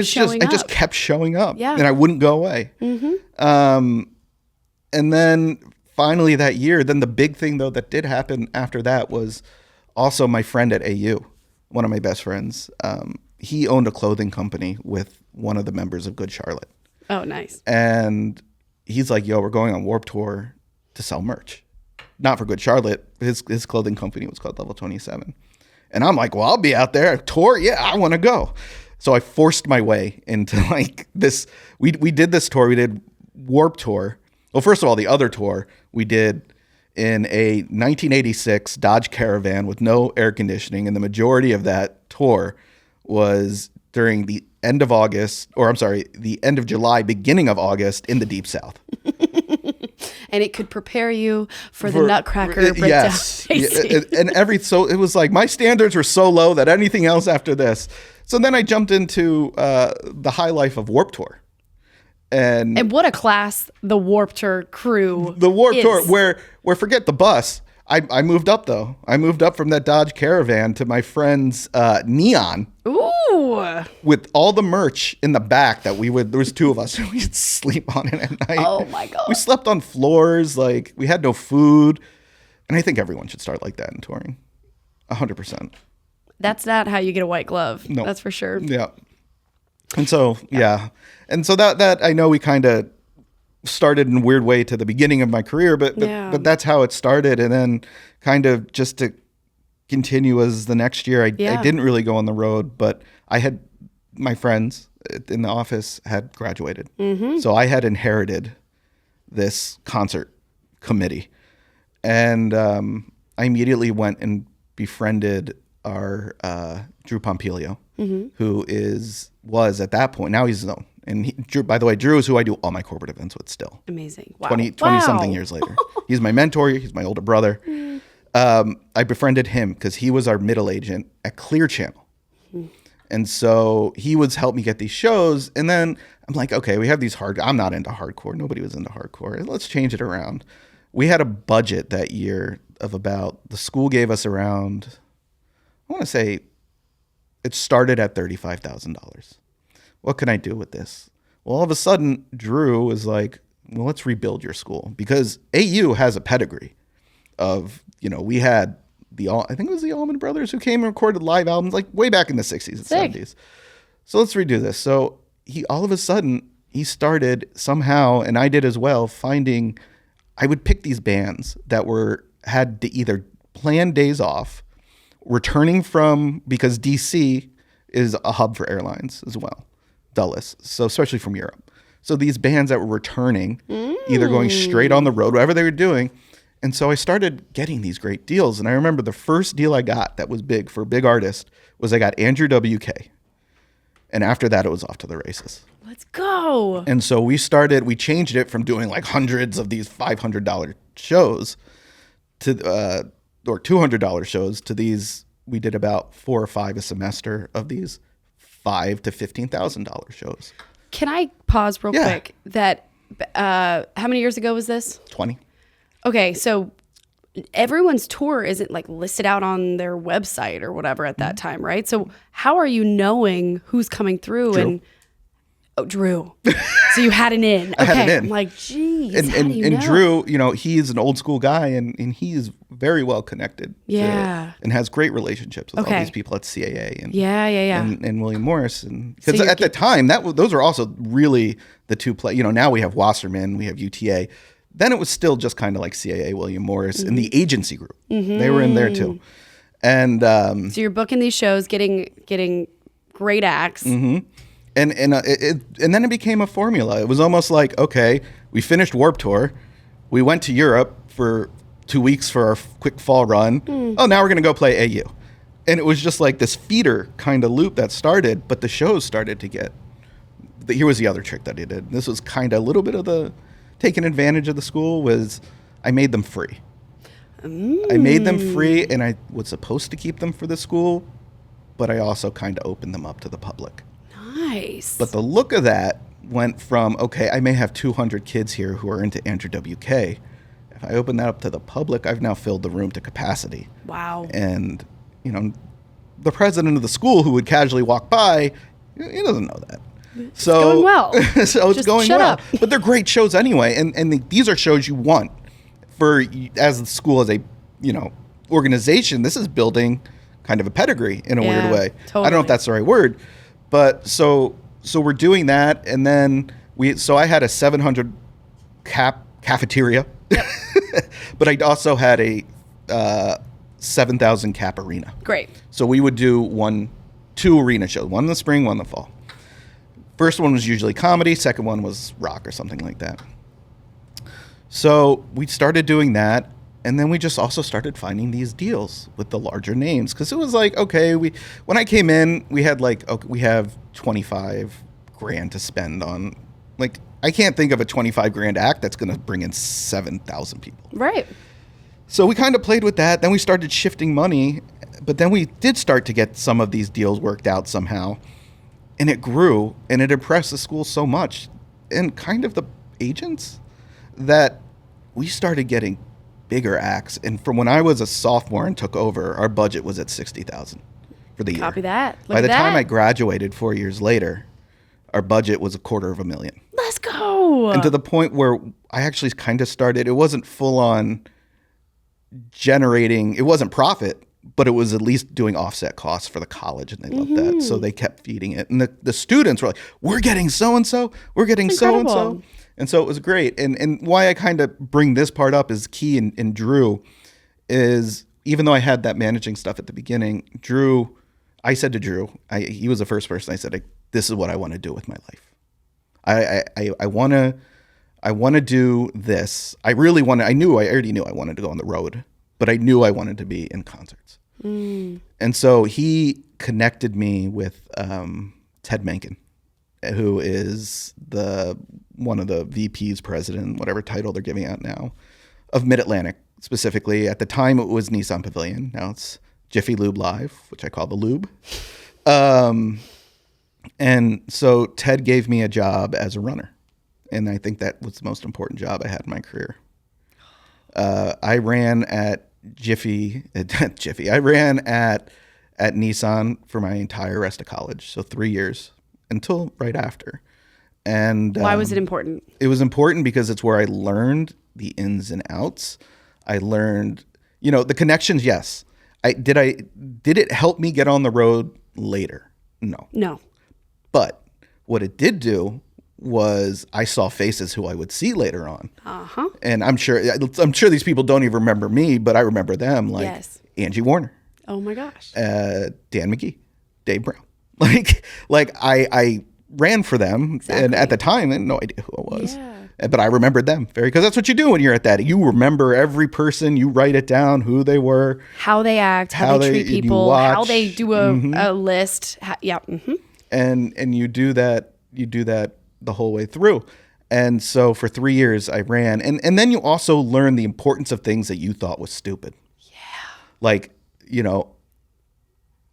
just kept showing up. Yeah. And I wouldn't go away. Mm-hmm. And then finally that year, then the big thing though that did happen after that was also my friend at AU, one of my best friends. He owned a clothing company with one of the members of Good Charlotte. Oh, nice. And he's like, yo, we're going on Warped Tour to sell merch. Not for Good Charlotte. His clothing company was called Level 27. And I'm like, well, I'll be out there. Tour? Yeah, I want to go. So I forced my way into like this. We did this tour. We did Warped Tour. Well, first of all, the other tour we did in a 1986 Dodge Caravan with no air conditioning. And the majority of that tour was during the end of August, the end of July, beginning of August in the Deep South. And it could prepare you for the Nutcracker breakdown. Yes. So it was like my standards were so low that anything else after this. So then I jumped into the high life of Warped Tour. And what a class the Warped Tour crew The Warped Tour, where forget the bus. I moved up, though. I moved up from that Dodge Caravan to my friend's Neon. Ooh. With all the merch in the back that there was two of us, and we'd sleep on it at night. Oh, my God. We slept on floors. Like, we had no food. And I think everyone should start like that in touring. 100%. That's not how you get a white glove. No. That's for sure. Yeah. And so, And so that I know we kind of started in a weird way to the beginning of my career, but that's how it started. And then kind of just to continue as the next year, I didn't really go on the road, but I had my friends in the office had graduated. So I had inherited this concert committee. And I immediately went and befriended our Drew Pompilio, who was at that point, now he's his own. And Drew, by the way, Drew is who I do all my corporate events with still. Amazing. Wow. 20 something years later. He's my mentor. He's my older brother. I befriended him because he was our middle agent at Clear Channel. And so he would help me get these shows. And then I'm like, okay, we have these I'm not into hardcore. Nobody was into hardcore. Let's change it around. We had a budget that year of the school gave us around, I want to say it started at $35,000. What can I do with this? Well, all of a sudden, Drew was like, well, let's rebuild your school. Because AU has a pedigree of, we had I think it was the Allman Brothers who came and recorded live albums like way back in the 60s and 70s. So let's redo this. So all of a sudden, he started somehow, and I did as well, I would pick these bands that had to either plan days off, returning because DC is a hub for airlines as well. Dulles, so especially from Europe. So these bands that were returning, either going straight on the road, whatever they were doing. And so I started getting these great deals. And I remember the first deal I got that was big for a big artist was I got Andrew WK. And after that, it was off to the races. Let's go. And so we changed it from doing like hundreds of these $500 shows or $200 shows to these. We did about 4 or 5 a semester of these $5,000 to $15,000 shows. Can I pause real quick? That how many years ago was this? 20. Okay, so everyone's tour isn't like listed out on their website or whatever at that time, right? So how are you knowing who's coming through? Drew. Drew. So you had an in. I had an in. I'm like, geez, and how do you know? Drew, he's an old school guy and he is very well connected. Yeah. And has great relationships with all these people at CAA and and William Morris. And because at the time those are also really the two now we have Wasserman, we have UTA. Then it was still just kind of like CAA, William Morris, and the agency group. They were in there too. And so you're booking these shows, getting great acts. And then it became a formula. It was almost like, okay, we finished Warped Tour. We went to Europe for 2 weeks for our quick fall run. Oh, now we're going to go play AU. And it was just like this feeder kind of loop that started, but the shows started to get... Here was the other trick that I did. This was kind of a little bit of the taking advantage of the school was I made them free. I made them free, and I was supposed to keep them for the school, but I also kind of opened them up to the public. Nice. But the look of that went from, okay, I may have 200 kids here who are into Andrew WK. If I open that up to the public, I've now filled the room to capacity. Wow. And, the president of the school who would casually walk by, he doesn't know that. It's going well. So it's going well. Up. But they're great shows anyway. And these are shows you want as the school, as a, organization. This is building kind of a pedigree in a weird way. Totally. I don't know if that's the right word. But so we're doing that. And then I had a 700 cafeteria. Yep. But I also had a 7,000 cap arena. Great. So we would do 2 arena shows, one in the spring, one in the fall. First one was usually comedy. Second one was rock or something like that. So we started doing that. And then we just also started finding these deals with the larger names. Because it was like, okay, when I came in, we had we have $25,000 to spend on, I can't think of a $25,000 act that's going to bring in 7,000 people. Right. So we kind of played with that. Then we started shifting money. But then we did start to get some of these deals worked out somehow. And it grew, and it impressed the school so much, and kind of the agents, that we started getting bigger acts. And from when I was a sophomore and took over, our budget was at $60,000 for the year. Copy that. By the time I graduated 4 years later, our budget was $250,000. Let's go. And to the point where I actually kind of started, it wasn't full on generating, it wasn't profit. but it was at least doing offset costs for the college, and they loved that. So they kept feeding it. And the students were like, we're getting so-and-so, we're getting so-and-so. And so it was great. And why I kind of bring this part up is Key and Drew is, even though I had that managing stuff at the beginning, I said to Drew, he was the first person I said, this is what I want to do with my life. I want to do this. I already knew I wanted to go on the road, but I knew I wanted to be in concerts. And so he connected me with Ted Menken, who is one of the VPs, president, whatever title they're giving out now, of Mid-Atlantic specifically. At the time, it was Nissan Pavilion. Now it's Jiffy Lube Live, which I call the Lube. And so Ted gave me a job as a runner. And I think that was the most important job I had in my career. I ran at I ran at Nissan for my entire rest of college. So 3 years until right after. And why was it important? It was important because it's where I learned the ins and outs. I learned, the connections. Yes. Did it help me get on the road later? No. But what it did do was I saw faces who I would see later on. And I'm sure these people don't even remember me, but I remember them, like yes. Angie Warner. Oh my gosh. Dan McGee, Dave Brown. Like I ran for them, exactly. And at the time I had no idea who I was. Yeah. But I remembered them because that's what you do when you're at that. You remember every person, you write it down, who they were, how they act, how they treat people, how they do a list. And you do that the whole way through. And so for 3 years I ran. And then you also learn the importance of things that you thought was stupid. Yeah. Like,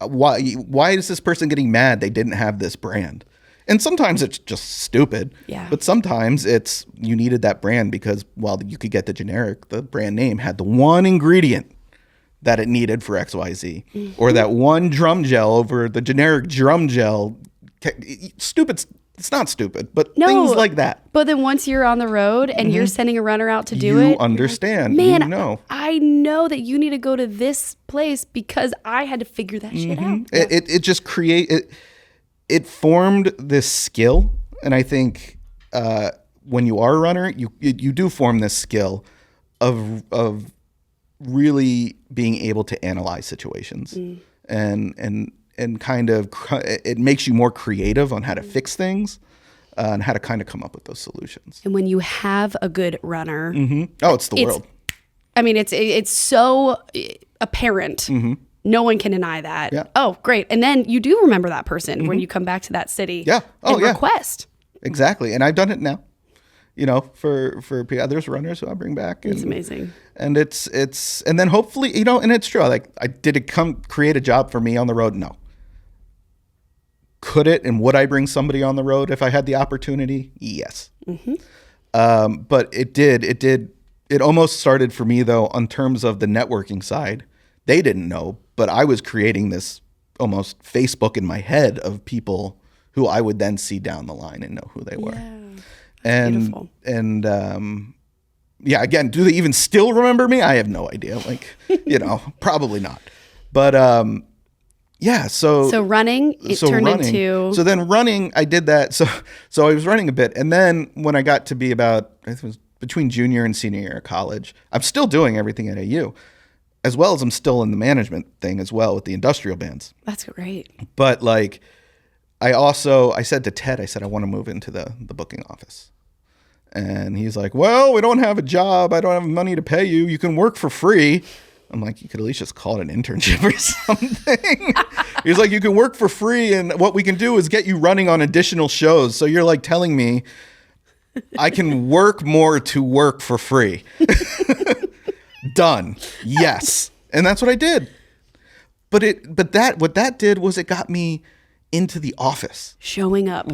why is this person getting mad they didn't have this brand? And sometimes it's just stupid. Yeah. But sometimes it's you needed that brand because while you could get the generic, the brand name had the one ingredient that it needed for XYZ. Or that one drum gel over the generic drum gel. Stupid. It's not stupid, but things like that. But then once you're on the road and you're sending a runner out to do it. You understand. Man, I know that you need to go to this place because I had to figure that shit out. It just it formed this skill. And I think when you are a runner, you do form this skill of really being able to analyze situations and kind of it makes you more creative on how to fix things and how to kind of come up with those solutions. And when you have a good runner, it's the world. I mean, it's so apparent. No one can deny that. Yeah. Oh, great. And then you do remember that person when you come back to that city. Yeah. And request. Exactly. And I've done it now. For there's runners who I bring back. It's amazing. And it's and then hopefully, and it's true. Like, did it create a job for me on the road? No. Could it and would I bring somebody on the road if I had the opportunity? Yes. But it did. It almost started for me though on terms of the networking side. They didn't know, but I was creating this almost Facebook in my head of people who I would then see down the line and know who they were. Yeah. Beautiful. And again, do they even still remember me? I have no idea. Like, probably not. But so running turned into. So then running, I did that. So I was running a bit, and then when I got to be about, I think it was between junior and senior year of college, I'm still doing everything at AU, as well as I'm still in the management thing as well with the industrial bands. That's great. But like, I said to Ted, I want to move into the booking office. And he's like, well, we don't have a job. I don't have money to pay you. You can work for free. I'm like, you could at least just call it an internship or something. He's like, you can work for free. And what we can do is get you running on additional shows. So you're like telling me I can work more to work for free. Done. Yes. And that's what I did. But what that did was it got me into the office. Showing up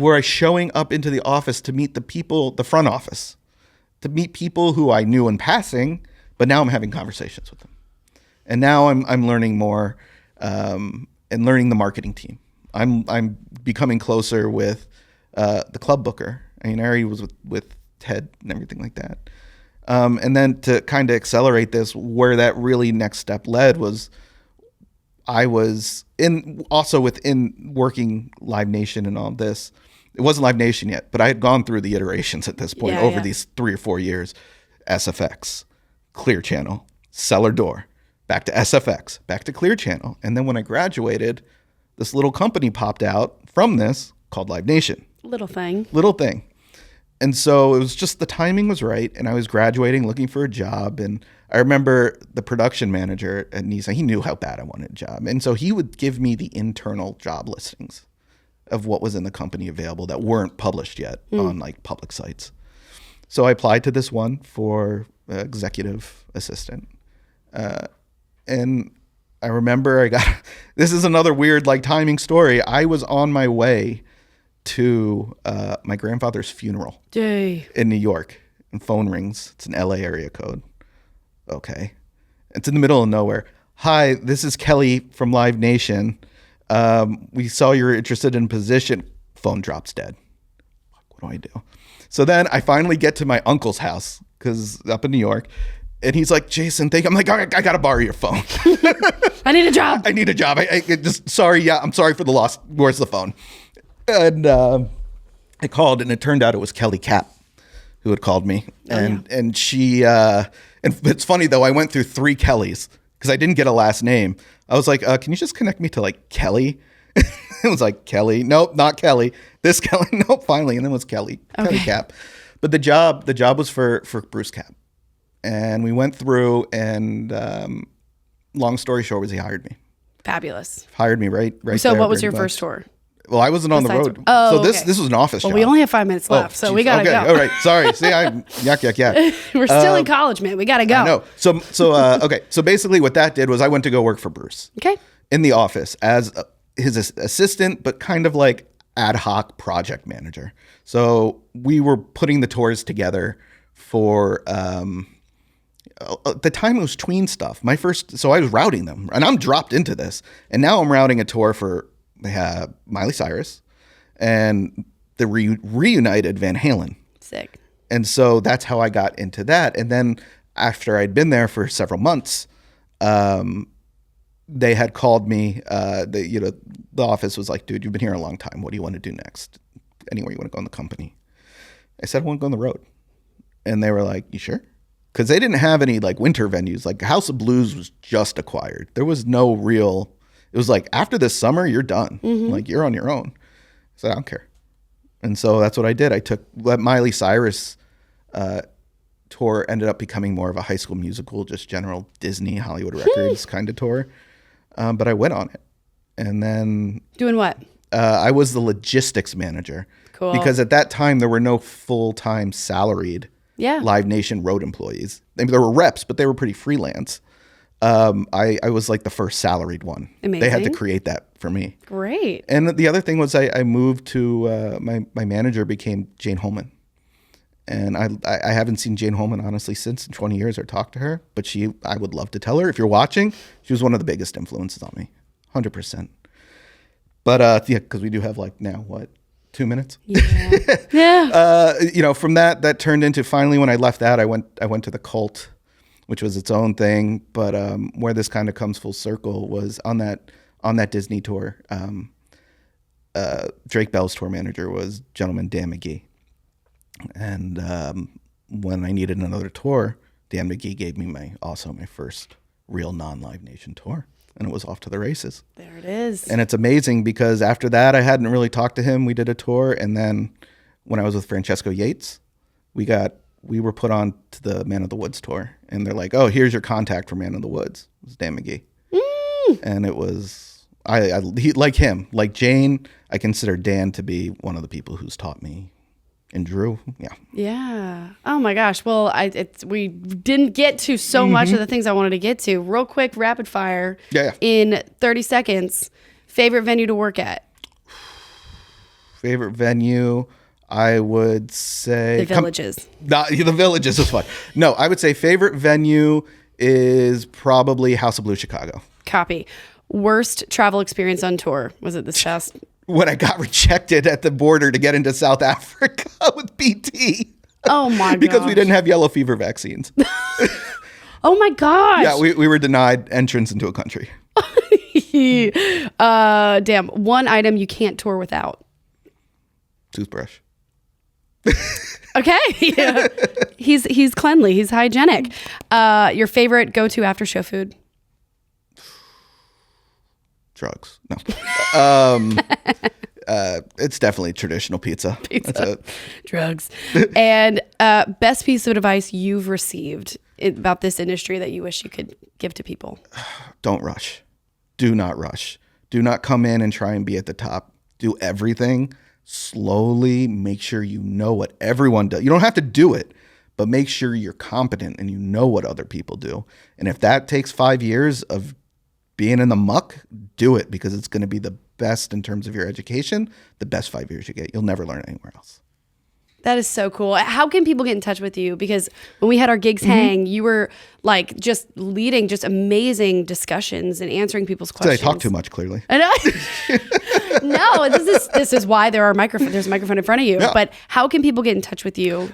into the office to meet the people, the front office, to meet people who I knew in passing, but now I'm having conversations with them. And now I'm learning more and learning the marketing team. I'm becoming closer with the club booker. I mean, I already was with Ted and everything like that. And then to kind of accelerate this, where that really next step led was I was also within working Live Nation and all this. It wasn't Live Nation yet, but I had gone through the iterations at this point over these 3 or 4 years. SFX, Clear Channel, Cellar Door, back to SFX, back to Clear Channel. And then when I graduated, this little company popped out from this called Live Nation. Little thing. And so it was just the timing was right. And I was graduating, looking for a job. And I remember the production manager at Nissan, he knew how bad I wanted a job. And so he would give me the internal job listings of what was in the company available that weren't published yet on like public sites. So I applied to this one for executive assistant. And I remember this is another weird like timing story. I was on my way to my grandfather's funeral in New York, and phone rings. It's an LA area code. Okay. It's in the middle of nowhere. Hi, this is Kelly from Live Nation. We saw you're interested in position. Phone drops dead. What do I do? So then I finally get to my uncle's house, because up in New York, and he's like, Jason, I'm like, I got to borrow your phone. I need a job. I just, sorry. Yeah, I'm sorry for the loss. Where's the phone? And I called, and it turned out it was Kelly Cap who had called me. And she, and it's funny though, I went through 3 Kellys because I didn't get a last name. I was like, can you just connect me to like Kelly? It was like Kelly. Nope, not Kelly. This Kelly. Nope, finally. And then it was Kelly. Okay. Kelly Cap. But the job was for Bruce Cap. And we went through, and long story short was he hired me. Fabulous. Hired me right So there, what was your much. first tour? Well, I wasn't on the road. Oh, so this was an office job. Well, we only have 5 minutes left, so we gotta go. All right. Sorry. See, I'm yuck. We're still in college, man. We gotta go. I know. Okay. So basically what that did was I went to go work for Bruce. Okay. In the office as his assistant, but kind of like ad hoc project manager. So we were putting the tours together for, at the time it was tween stuff. So I was routing them, and I'm dropped into this. And now I'm routing a tour for, they have Miley Cyrus and the reunited Van Halen. Sick. And so that's how I got into that. And then after I'd been there for several months, they had called me. The office was like, dude, you've been here a long time. What do you want to do next? Anywhere you want to go in the company? I said, I want to go on the road. And they were like, you sure? Because they didn't have any like winter venues. Like House of Blues was just acquired. There was no real, it was like, after this summer, you're done. Mm-hmm. Like you're on your own. I said, I don't care. And so that's what I did. I took that Miley Cyrus tour, ended up becoming more of a High School Musical, just general Disney, Hollywood Records kind of tour. But I went on it. And then... Doing what? I was the logistics manager. Cool. Because at that time, there were no full-time salaried Live Nation road employees. I mean, there were reps, but they were pretty freelance. I was like the first salaried one. Amazing. They had to create that for me. Great. And the other thing was I moved to... my manager became Jane Holman. And I haven't seen Jane Holman, honestly, since in 20 years or talked to her. But I would love to tell her. If you're watching, she was one of the biggest influences on me. 100%. But, because we do have, 2 minutes? Yeah. Yeah. From that turned into, finally, when I left that, I went to the Cult, which was its own thing. But where this kind of comes full circle was on that Disney tour. Drake Bell's tour manager was gentleman Dan McGee. And when I needed another tour, Dan McGee gave me my first real non-Live Nation tour, and it was off to the races. There it is. And it's amazing because after that, I hadn't really talked to him. We did a tour, and then when I was with Francesco Yates, we were put on to the Man of the Woods tour, and they're like, "Oh, here's your contact for Man of the Woods." It was Dan McGee, and it was like him, like Jane. I consider Dan to be one of the people who's taught me. And Drew, yeah. Oh my gosh. Well, we didn't get to so much of the things I wanted to get to. Real quick, rapid fire. Yeah. In 30 seconds, favorite venue to work at? Favorite venue, I would say The Villages. The Villages is fun. No, I would say favorite venue is probably House of Blues Chicago. Copy. Worst travel experience on tour? Was it this past? When I got rejected at the border to get into South Africa with BT. Oh my god! Because we didn't have yellow fever vaccines. Oh my gosh! Yeah, we were denied entrance into a country. Damn. One item you can't tour without. Toothbrush. Okay. He's cleanly. He's hygienic. Your favorite go-to after show food? Drugs. No. It's definitely traditional pizza. That's it. Drugs. And best piece of advice you've received about this industry that you wish you could give to people? Don't rush. Do not rush. Do not come in and try and be at the top. Do everything slowly. Make sure you know what everyone does. You don't have to do it, but make sure you're competent and you know what other people do. And if that takes 5 years of being in the muck, do it, because it's going to be the best in terms of your education, the best 5 years you get. You'll never learn anywhere else. That is so cool. How can people get in touch with you? Because when we had our gigs hang, you were like just leading just amazing discussions and answering people's questions. I talk too much, clearly. I know. No, this is why there's a microphone in front of you. Yeah. But how can people get in touch with you?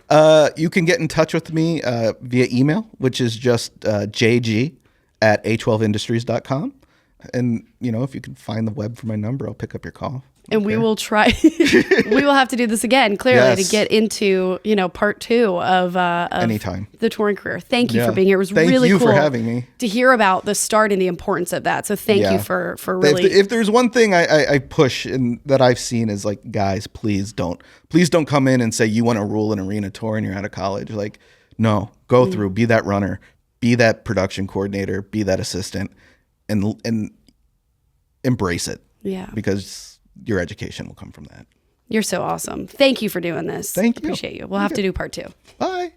You can get in touch with me via email, which is just jg@a12industries.com. And, if you can find the web for my number, I'll pick up your call. And we will try. We will have to do this again, clearly, to get into, part 2 of anytime the touring career. Thank you for being here. It was really cool. Thank you for having me. To hear about the start and the importance of that. So thank you for really. If there's one thing I push and that I've seen is like, guys, please don't come in and say you want to rule an arena tour and you're out of college. Like, no, go through, be that runner, be that production coordinator, be that assistant, and embrace it. Yeah. Because your education will come from that. You're so awesome. Thank you for doing this. Thank you. Appreciate you. We'll have to do part 2. Bye.